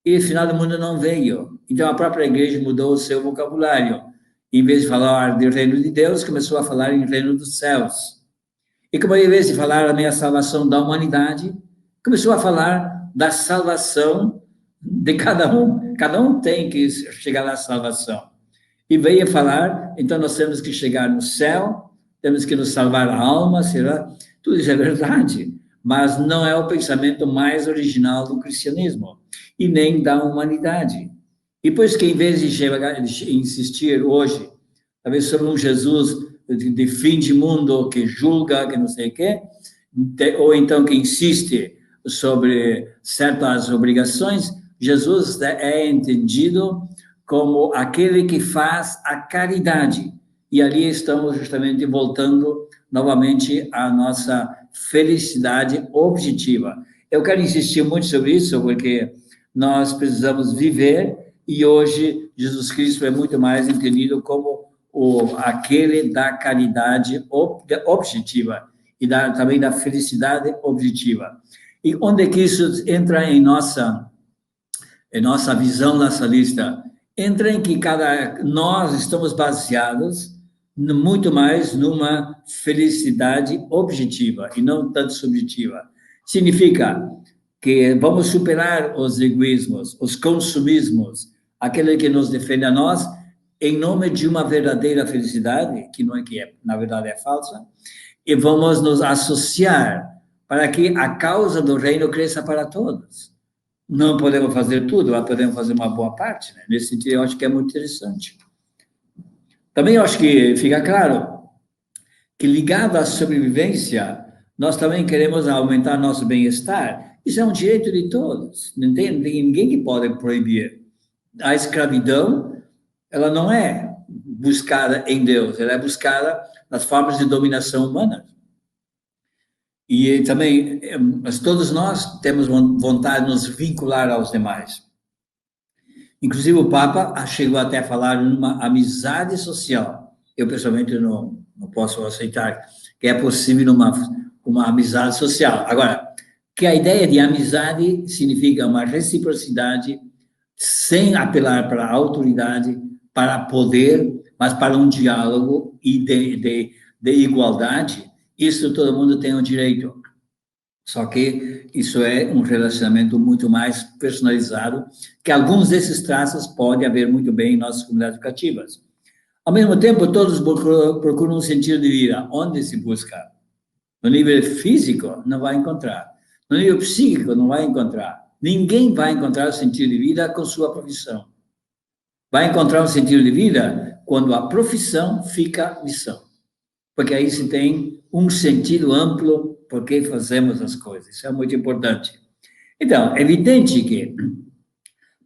E o final do mundo não veio. Então a própria igreja mudou o seu vocabulário. Em vez de falar do reino de Deus, começou a falar em reino dos céus. E como em vez de falar da salvação da humanidade, começou a falar da salvação de cada um. Cada um tem que chegar à salvação. E veio falar, então nós temos que chegar no céu, temos que nos salvar a alma, será? Tudo isso é verdade, mas não é o pensamento mais original do cristianismo, e nem da humanidade. E por isso que, em vez de insistir hoje, talvez sobre um Jesus de fim de mundo, que julga, que não sei o quê, ou então que insiste sobre certas obrigações, Jesus é entendido como aquele que faz a caridade. E ali estamos justamente voltando novamente à nossa felicidade objetiva. Eu quero insistir muito sobre isso, porque nós precisamos viver, e hoje Jesus Cristo é muito mais entendido como aquele da caridade objetiva e também da felicidade objetiva. E onde é que isso entra em nossa visão, nossa lista? Entra em que nós estamos baseados muito mais numa felicidade objetiva e não tanto subjetiva. Significa que vamos superar os egoísmos, os consumismos, aquele que nos defende a nós, em nome de uma verdadeira felicidade, que não é que na verdade é falsa, e vamos nos associar para que a causa do reino cresça para todos. Não podemos fazer tudo, mas podemos fazer uma boa parte, né? Nesse sentido, eu acho que é muito interessante. Também eu acho que fica claro que, ligado à sobrevivência, nós também queremos aumentar nosso bem-estar. Isso é um direito de todos. Não tem ninguém que pode proibir. A escravidão, ela não é buscada em Deus, ela é buscada nas formas de dominação humana. E também, mas todos nós temos vontade de nos vincular aos demais. Inclusive, o Papa chegou até a falar numa amizade social. Eu, pessoalmente, não posso aceitar que é possível uma amizade social. Agora, que a ideia de amizade significa uma reciprocidade sem apelar para a autoridade, para poder, mas para um diálogo e de igualdade. Isso todo mundo tem o direito. Só que isso é um relacionamento muito mais personalizado, que alguns desses traços pode haver muito bem em nossas comunidades educativas. Ao mesmo tempo, todos procuram um sentido de vida. Onde se busca? No nível físico, não vai encontrar. No nível psíquico, não vai encontrar. Ninguém vai encontrar o sentido de vida com sua profissão. Vai encontrar um sentido de vida quando a profissão fica missão. Porque aí se tem um sentido amplo por que fazemos as coisas. Isso é muito importante. Então, é evidente que,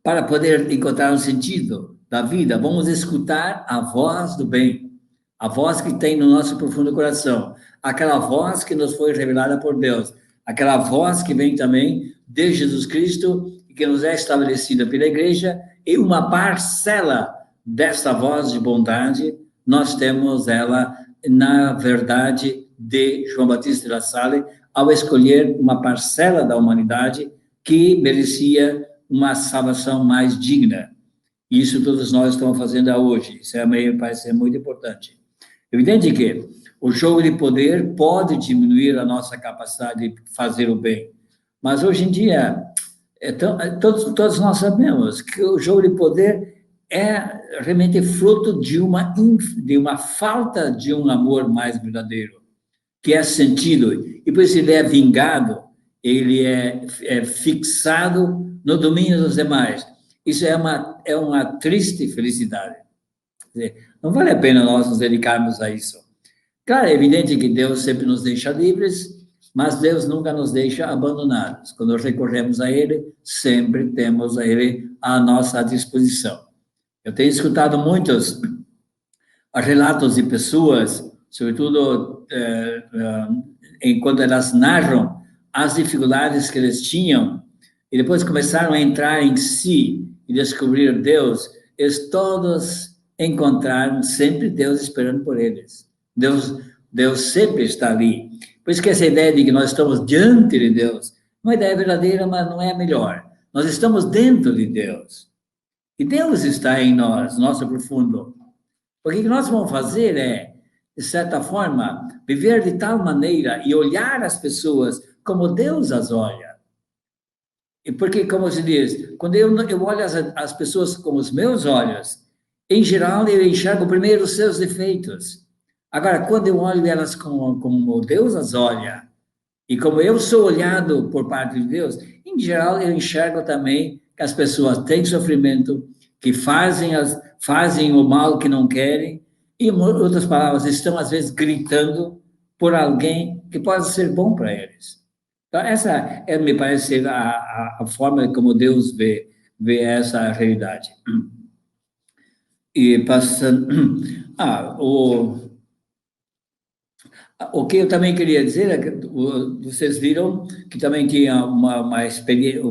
para poder encontrar um sentido da vida, vamos escutar a voz do bem, a voz que tem no nosso profundo coração, aquela voz que nos foi revelada por Deus, aquela voz que vem também de Jesus Cristo e que nos é estabelecida pela igreja, e uma parcela dessa voz de bondade, nós temos ela, na verdade, de João Batista de La Salle, ao escolher uma parcela da humanidade que merecia uma salvação mais digna. Isso todos nós estamos fazendo hoje. Isso parece ser muito importante. Evidente que o jogo de poder pode diminuir a nossa capacidade de fazer o bem, mas hoje em dia, todos nós sabemos que o jogo de poder é realmente fruto de uma falta de um amor mais verdadeiro, que é sentido, e por isso ele é vingado, ele é fixado no domínio dos demais. Isso é uma triste felicidade. Quer dizer, não vale a pena nós nos dedicarmos a isso. Claro, é evidente que Deus sempre nos deixa livres, mas Deus nunca nos deixa abandonados. Quando recorremos a Ele, sempre temos a Ele à nossa disposição. Eu tenho escutado muitos relatos de pessoas, sobretudo enquanto elas narram as dificuldades que eles tinham, e depois começaram a entrar em si e descobrir Deus, eles todos encontraram sempre Deus esperando por eles. Deus sempre está ali. Por isso que essa ideia de que nós estamos diante de Deus, não é ideia verdadeira, mas não é a melhor. Nós estamos dentro de Deus. E Deus está em nós, nosso profundo. O que nós vamos fazer é, de certa forma, viver de tal maneira e olhar as pessoas como Deus as olha. E porque, como se diz, quando eu olho as pessoas com os meus olhos, em geral, eu enxergo primeiro os seus defeitos. Agora, quando eu olho elas como Deus as olha, e como eu sou olhado por parte de Deus, em geral, eu enxergo também que as pessoas têm sofrimento, que fazem o mal que não querem, e, em outras palavras, estão, às vezes, gritando por alguém que pode ser bom para eles. Então, essa me parece ser a forma como Deus vê essa realidade. E passando... o que eu também queria dizer é que vocês viram que também tinha uma experiência,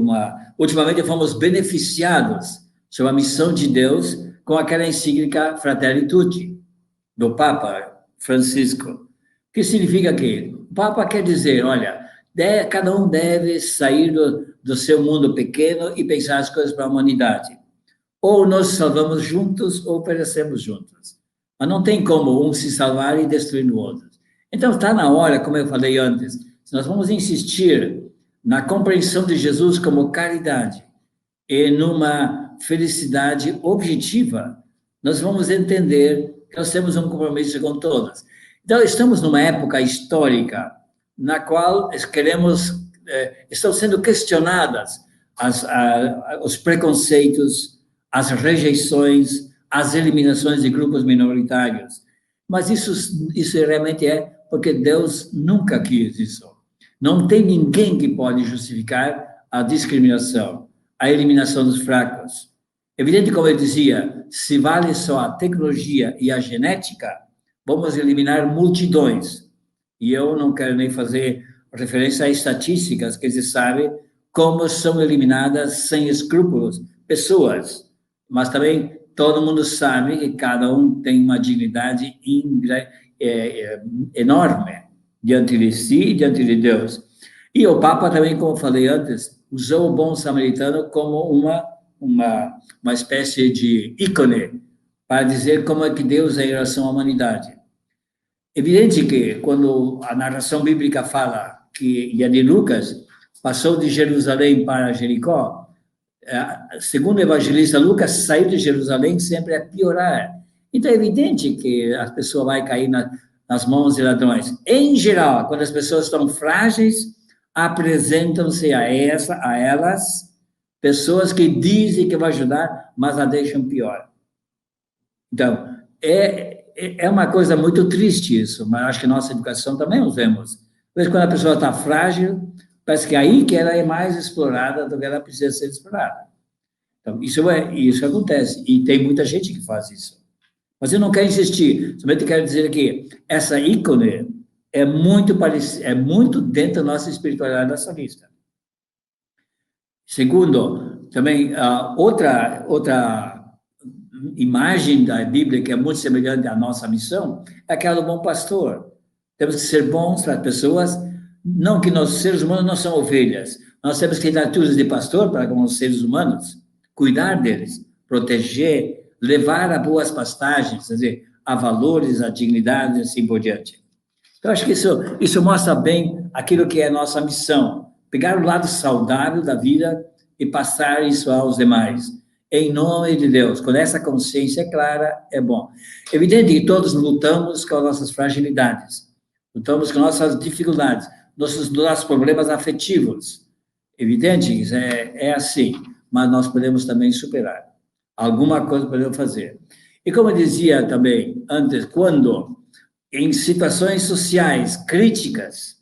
ultimamente fomos beneficiados sobre a missão de Deus com aquela encíclica Fratelli Tutti, do Papa Francisco. O que significa que o Papa quer dizer, olha, cada um deve sair do seu mundo pequeno e pensar as coisas para a humanidade. Ou nós salvamos juntos ou perecemos juntos. Mas não tem como um se salvar e destruir o outro. Então, está na hora, como eu falei antes, se nós vamos insistir na compreensão de Jesus como caridade e numa felicidade objetiva, nós vamos entender que nós temos um compromisso com todos. Então, estamos numa época histórica na qual estão sendo questionadas os preconceitos, as rejeições, as eliminações de grupos minoritários. Mas isso realmente é porque Deus nunca quis isso. Não tem ninguém que pode justificar a discriminação, a eliminação dos fracos. Evidente, como eu dizia, se vale só a tecnologia e a genética, vamos eliminar multidões. E eu não quero nem fazer referência a estatísticas, que se sabe como são eliminadas sem escrúpulos pessoas. Mas também todo mundo sabe que cada um tem uma dignidade enorme diante de si e diante de Deus. E o Papa também, como falei antes, usou o bom samaritano como uma espécie de ícone para dizer como é que Deus é em relação à humanidade. Evidente que quando a narração bíblica fala que, e a de Lucas, passou de Jerusalém para Jericó, segundo o evangelista Lucas, sair de Jerusalém sempre é piorar. Então, é evidente que a pessoa vai cair nas mãos de ladrões. Em geral, quando as pessoas estão frágeis, apresentam-se a elas pessoas que dizem que vão ajudar, mas a deixam pior. Então, é uma coisa muito triste isso, mas acho que nossa educação também os vemos. Mas quando a pessoa está frágil, parece que é aí que ela é mais explorada do que ela precisa ser explorada. Então, isso acontece, e tem muita gente que faz isso. Mas eu não quero insistir, somente quero dizer que essa ícone é muito dentro da nossa espiritualidade nacionalista. Segundo, também, outra imagem da Bíblia que é muito semelhante à nossa missão é aquela do bom pastor. Temos que ser bons para as pessoas, não que nós, seres humanos, não são ovelhas. Nós temos que dar atitudes de pastor para com os seres humanos, cuidar deles, proteger, levar a boas pastagens, quer dizer, a valores, a dignidade e assim por diante. Então, acho que isso mostra bem aquilo que é a nossa missão, pegar o lado saudável da vida e passar isso aos demais. Em nome de Deus, quando essa consciência é clara, é bom. Evidente que todos lutamos com as nossas fragilidades, lutamos com nossas dificuldades, nossos problemas afetivos. Evidente que isso é assim, mas nós podemos também superar. Alguma coisa podemos fazer. E como eu dizia também antes, quando em situações sociais críticas,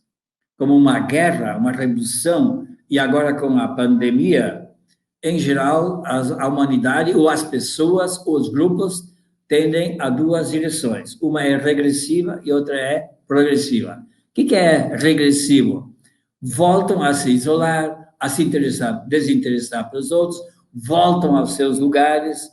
como uma guerra, uma revolução, e agora com a pandemia, em geral, a humanidade, ou as pessoas, ou os grupos, tendem a duas direções. Uma é regressiva e outra é progressiva. O que é regressivo? Voltam a se isolar, a se desinteressar pelos outros, voltam aos seus lugares,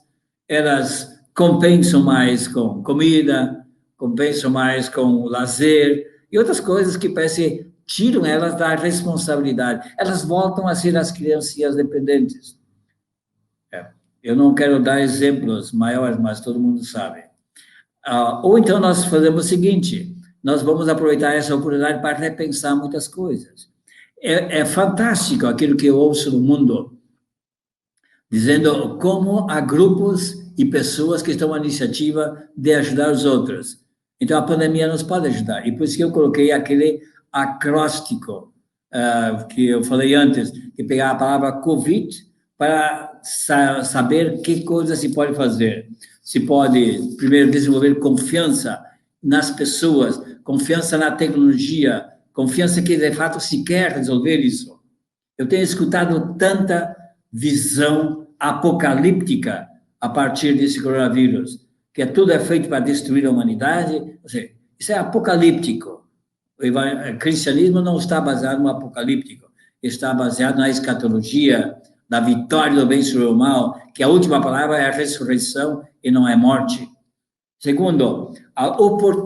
elas compensam mais com comida, compensam mais com lazer, e outras coisas que parecem tiram elas da responsabilidade. Elas voltam a ser as criancinhas dependentes. Eu não quero dar exemplos maiores, mas todo mundo sabe. Ou então nós fazemos o seguinte, nós vamos aproveitar essa oportunidade para repensar muitas coisas. É fantástico aquilo que eu ouço no mundo, dizendo como há grupos e pessoas que estão à iniciativa de ajudar os outros. Então, a pandemia nos pode ajudar. E por isso que eu coloquei aquele acróstico que eu falei antes, que pegar a palavra COVID para saber que coisa se pode fazer. Se pode, primeiro, desenvolver confiança nas pessoas, confiança na tecnologia, confiança que, de fato, se quer resolver isso. Eu tenho escutado tanta visão apocalíptica a partir desse coronavírus, que tudo é feito para destruir a humanidade. Ou seja, isso é apocalíptico. O cristianismo não está baseado no apocalíptico, está baseado na escatologia, da vitória do bem sobre o mal, que a última palavra é a ressurreição e não é morte. Segundo,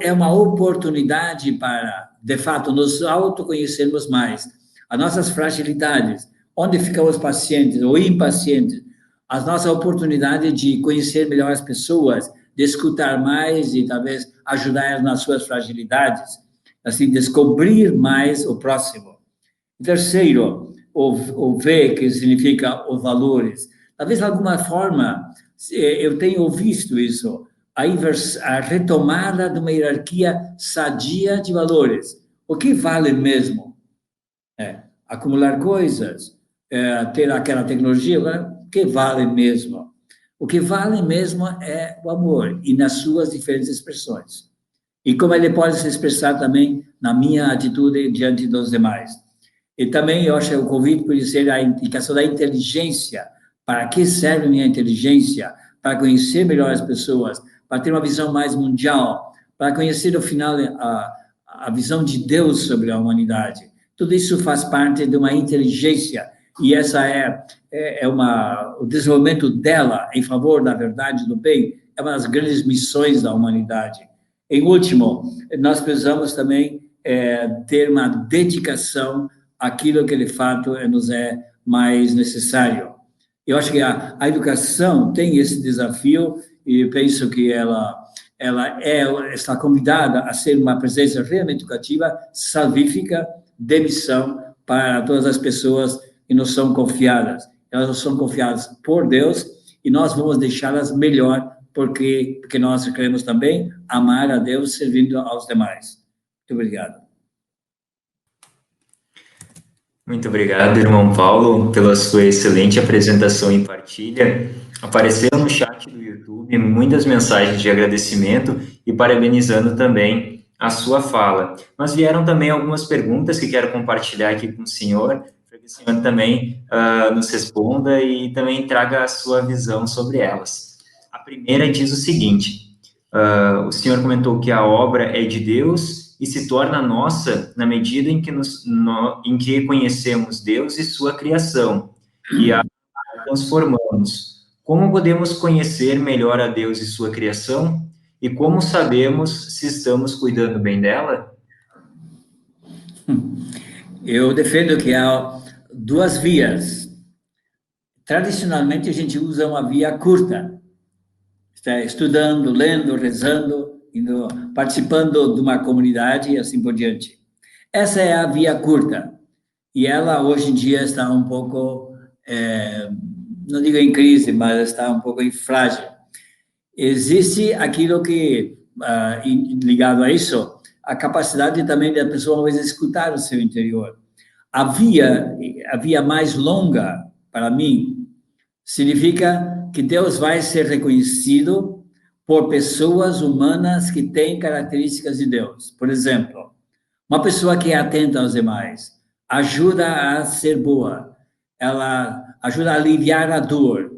é uma oportunidade para, de fato, nos autoconhecermos mais, as nossas fragilidades, onde ficam os pacientes ou impacientes, as nossas oportunidades de conhecer melhor as pessoas, de escutar mais e talvez ajudar nas suas fragilidades, assim, descobrir mais o próximo. Terceiro, o V, que significa os valores. Talvez, de alguma forma, eu tenho visto isso, a retomada de uma hierarquia sadia de valores. O que vale mesmo? Acumular coisas, ter aquela tecnologia, o que vale mesmo? O que vale mesmo é o amor, e nas suas diferentes expressões. E como ele pode se expressar também na minha atitude diante dos demais. E também eu acho que o convite pode ser a indicação da inteligência. Para que serve minha inteligência? Para conhecer melhor as pessoas, para ter uma visão mais mundial, para conhecer, no final, a visão de Deus sobre a humanidade. Tudo isso faz parte de uma inteligência, e essa o desenvolvimento dela em favor da verdade e do bem é uma das grandes missões da humanidade. Em último, nós precisamos também ter uma dedicação àquilo que, de fato, nos é mais necessário. Eu acho que a educação tem esse desafio, e penso que ela está convidada a ser uma presença realmente educativa, salvífica, de missão para todas as pessoas que nos são confiadas. Elas nos são confiadas por Deus, e nós vamos deixá-las melhor, porque nós queremos também amar a Deus servindo aos demais. Muito obrigado. Muito obrigado, irmão Paulo, pela sua excelente apresentação e partilha. Apareceram no chat do YouTube muitas mensagens de agradecimento e parabenizando também a sua fala. Mas vieram também algumas perguntas que quero compartilhar aqui com o senhor, para que o senhor também nos responda e também traga a sua visão sobre elas. A primeira diz o seguinte: o senhor comentou que a obra é de Deus e se torna nossa na medida em que conhecemos Deus e sua criação e a transformamos. Como podemos conhecer melhor a Deus e sua criação? E como sabemos se estamos cuidando bem dela? Eu defendo que há duas vias. Tradicionalmente, a gente usa uma via curta. Está estudando, lendo, rezando, participando de uma comunidade e assim por diante. Essa é a via curta. E ela, hoje em dia, está um pouco, não digo em crise, mas está um pouco frágil. Existe aquilo que, ligado a isso, a capacidade também da pessoa, às vezes, escutar o seu interior. A via mais longa, para mim, significa que Deus vai ser reconhecido por pessoas humanas que têm características de Deus. Por exemplo, uma pessoa que é atenta aos demais, ajuda a ser boa, ela ajuda a aliviar a dor,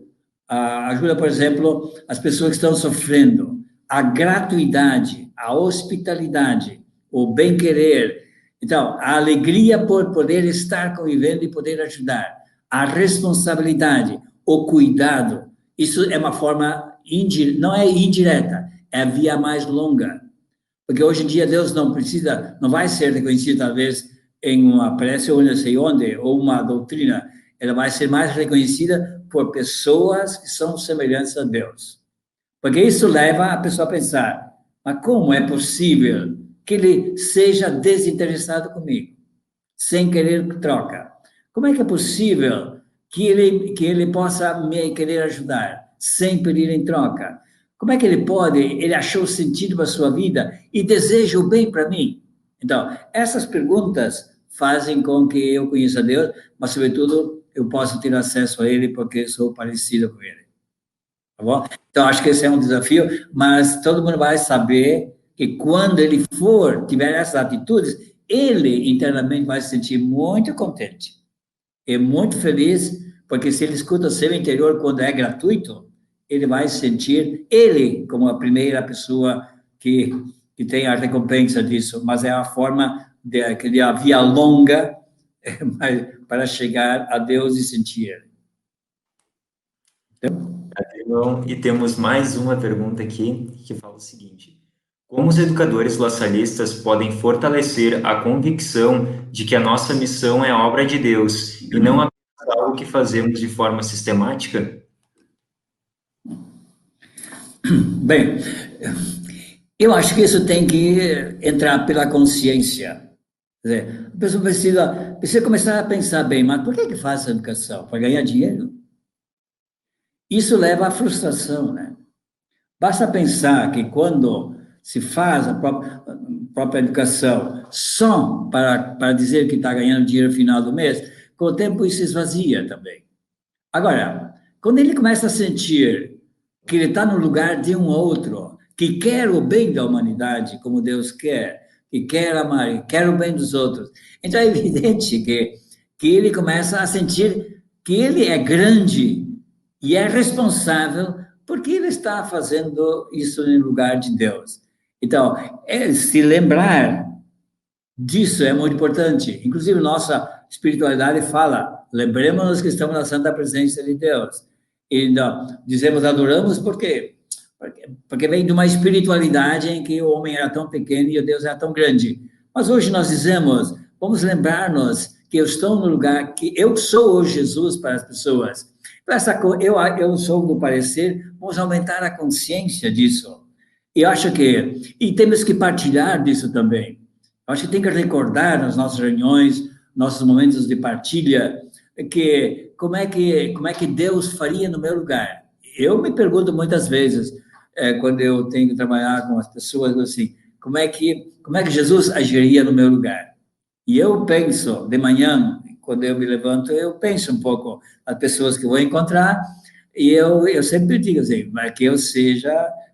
ajuda, por exemplo, as pessoas que estão sofrendo, a gratuidade, a hospitalidade, o bem-querer. Então, a alegria por poder estar convivendo e poder ajudar, a responsabilidade, o cuidado. Isso é uma forma, não é indireta, é a via mais longa. Porque hoje em dia Deus não vai ser reconhecido, talvez, em uma prece ou não sei onde, ou uma doutrina. Ela vai ser mais reconhecida por pessoas que são semelhantes a Deus. Porque isso leva a pessoa a pensar: mas como é possível que ele seja desinteressado comigo, sem querer troca? Como é que é possível que ele possa me querer ajudar, sem pedir em troca? Como é que ele achou sentido para a sua vida e deseja o bem para mim? Então, essas perguntas fazem com que eu conheça Deus, mas, sobretudo, eu possa ter acesso a Ele porque sou parecido com Ele. Tá bom? Então, acho que esse é um desafio, mas todo mundo vai saber que quando ele tiver essas atitudes, ele internamente vai se sentir muito contente e muito feliz, porque se ele escuta o seu interior quando é gratuito, ele vai sentir ele como a primeira pessoa que tem a recompensa disso, mas é a forma de a via longa para chegar a Deus e sentir. Então, e temos mais uma pergunta aqui que fala o seguinte: como os educadores lasallistas podem fortalecer a convicção de que a nossa missão é obra de Deus e não apenas algo que fazemos de forma sistemática? Bem, eu acho que isso tem que entrar pela consciência. Quer dizer, a pessoa precisa começar a pensar bem, mas por que faz essa educação? Para ganhar dinheiro? Isso leva à frustração, né? Basta pensar que quando se faz a própria educação só para dizer que está ganhando dinheiro no final do mês, com o tempo isso esvazia também. Agora, quando ele começa a sentir que ele está no lugar de um outro, que quer o bem da humanidade, como Deus quer, que quer amar, quer o bem dos outros, então é evidente que ele começa a sentir que ele é grande e é responsável porque ele está fazendo isso em lugar de Deus. Então, se lembrar disso é muito importante. Inclusive, nossa espiritualidade fala, lembremos-nos que estamos na santa presença de Deus. E dizemos, adoramos porque vem de uma espiritualidade em que o homem era tão pequeno e o Deus era tão grande. Mas hoje nós dizemos, vamos lembrar-nos que eu estou no lugar, que eu sou o Jesus para as pessoas. Eu sou do parecer, vamos aumentar a consciência disso. E acho e temos que partilhar disso também. Acho que tem que recordar nas nossas reuniões, nossos momentos de partilha, que como é que Deus faria no meu lugar. Eu me pergunto muitas vezes, quando eu tenho que trabalhar com as pessoas, assim, como é que Jesus agiria no meu lugar? E eu penso, de manhã, quando eu me levanto, eu penso um pouco as pessoas que vou encontrar, e eu sempre digo assim, para que eu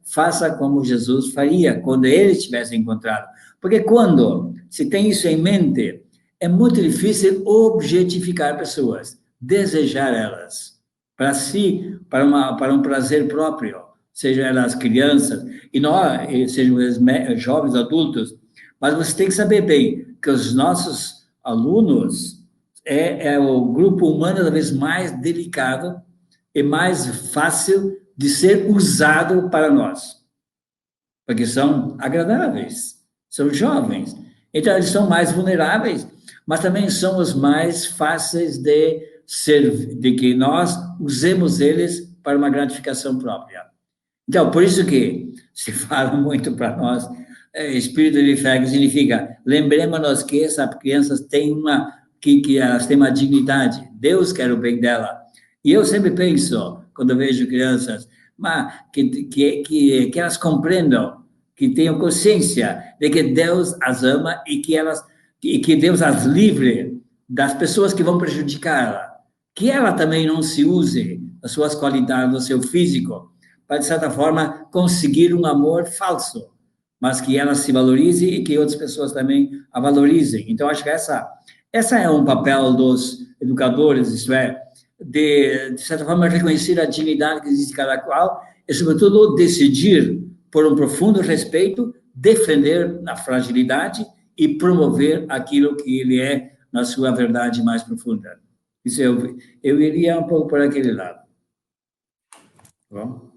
faça como Jesus faria quando ele tivesse encontrado. Porque quando se tem isso em mente, é muito difícil objetificar pessoas, desejar elas, para si, para um prazer próprio, sejam elas crianças, e nós, sejam eles jovens, adultos, mas você tem que saber bem que os nossos alunos é o grupo humano cada vez mais delicado e mais fácil de ser usado para nós, porque são agradáveis, são jovens, então eles são mais vulneráveis, mas também são os mais fáceis de que nós usemos eles para uma gratificação própria. Então, por isso que se fala muito para nós, espírito de fé, que significa, lembremos-nos que essas crianças têm que elas têm uma dignidade, Deus quer o bem dela. E eu sempre penso, quando vejo crianças, que elas compreendam, que tenham consciência de que Deus as ama e que Deus as livre das pessoas que vão prejudicá-la. Que ela também não se use as suas qualidades, o seu físico, para, de certa forma, conseguir um amor falso, mas que ela se valorize e que outras pessoas também a valorizem. Então, acho que essa é um papel dos educadores, isto é, de certa forma, reconhecer a dignidade que existe de cada qual e, sobretudo, decidir, por um profundo respeito, defender a fragilidade e promover aquilo que ele é na sua verdade mais profunda. Isso eu iria um pouco por aquele lado. Bom?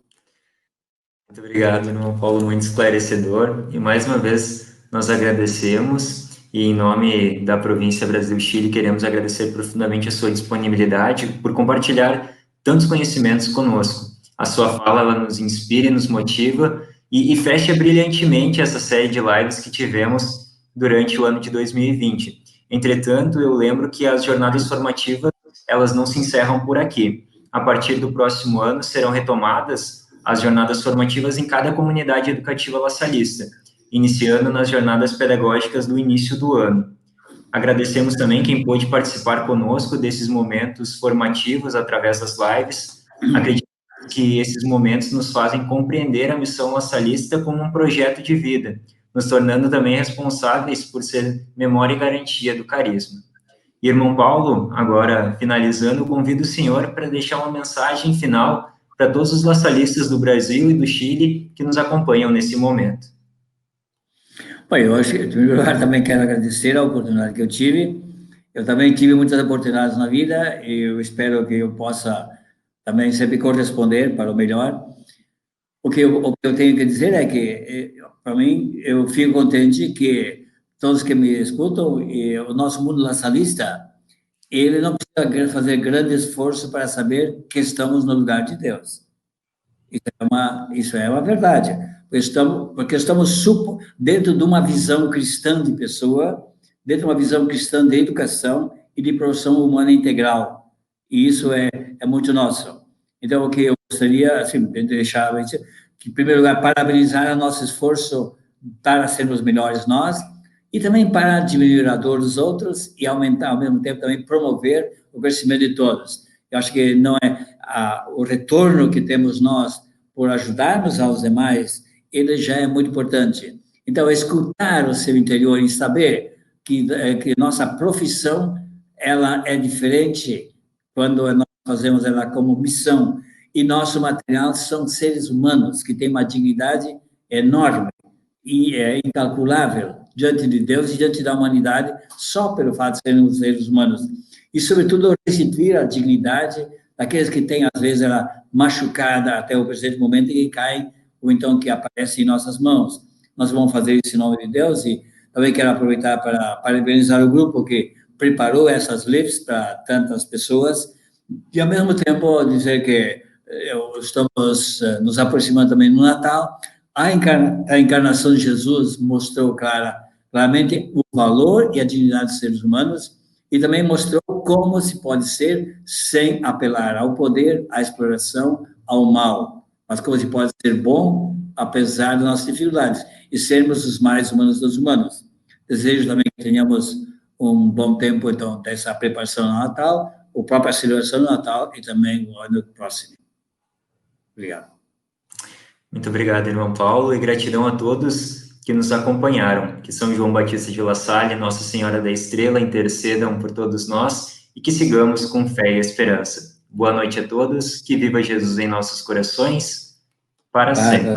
Muito obrigado, irmão Paulo, muito esclarecedor. E mais uma vez nós agradecemos e em nome da província Brasil-Chile queremos agradecer profundamente a sua disponibilidade por compartilhar tantos conhecimentos conosco. A sua fala ela nos inspira e nos motiva e fecha brilhantemente essa série de lives que tivemos durante o ano de 2020. Entretanto, eu lembro que as jornadas formativas elas não se encerram por aqui. A partir do próximo ano serão retomadas as jornadas formativas em cada comunidade educativa lasalista, iniciando nas jornadas pedagógicas do início do ano. Agradecemos também quem pôde participar conosco desses momentos formativos através das lives. Acredito que esses momentos nos fazem compreender a missão lasalista como um projeto de vida, nos tornando também responsáveis por ser memória e garantia do carisma. Irmão Paulo, agora finalizando, convido o senhor para deixar uma mensagem final para todos os laçalistas do Brasil e do Chile que nos acompanham nesse momento. Bom, eu acho que, em primeiro lugar, também quero agradecer a oportunidade que eu tive. Eu também tive muitas oportunidades na vida e eu espero que eu possa também sempre corresponder para o melhor. O que eu tenho que dizer é que, para mim, eu fico contente que todos que me escutam, e o nosso mundo lasalista, ele não precisa fazer grande esforço para saber que estamos no lugar de Deus. Isso é uma verdade. Porque estamos dentro de uma visão cristã de pessoa, dentro de uma visão cristã de educação e de produção humana integral. E isso é muito nosso. Então, o que eu gostaria, assim, de deixar, que, em primeiro lugar, parabenizar o nosso esforço para sermos melhores nós, e também para diminuir a dor dos outros e aumentar, ao mesmo tempo, também promover o crescimento de todos. Eu acho que não é o retorno que temos nós por ajudarmos aos demais, ele já é muito importante. Então, escutar o seu interior e saber que nossa profissão, ela é diferente quando nós fazemos ela como missão. E nosso material são seres humanos que têm uma dignidade enorme e é incalculável diante de Deus e diante da humanidade, só pelo fato de sermos seres humanos. E, sobretudo, restituir a dignidade daqueles que têm, às vezes, ela machucada até o presente momento e que caem, ou então que aparecem em nossas mãos. Nós vamos fazer isso em nome de Deus e também quero aproveitar para parabenizar o grupo que preparou essas lives para tantas pessoas e, ao mesmo tempo, dizer que estamos nos aproximando também do Natal. A encarnação de Jesus mostrou claramente o valor e a dignidade dos seres humanos e também mostrou como se pode ser sem apelar ao poder, à exploração, ao mal, mas como se pode ser bom apesar das nossas dificuldades e sermos os mais humanos dos humanos. Desejo também que tenhamos um bom tempo, então, dessa preparação do Natal, a própria celebração do Natal e também o ano próximo. Obrigado. Muito obrigado, irmão Paulo, e gratidão a todos que nos acompanharam. Que São João Batista de La Salle, Nossa Senhora da Estrela, intercedam por todos nós e que sigamos com fé e esperança. Boa noite a todos, que viva Jesus em nossos corações, para sempre.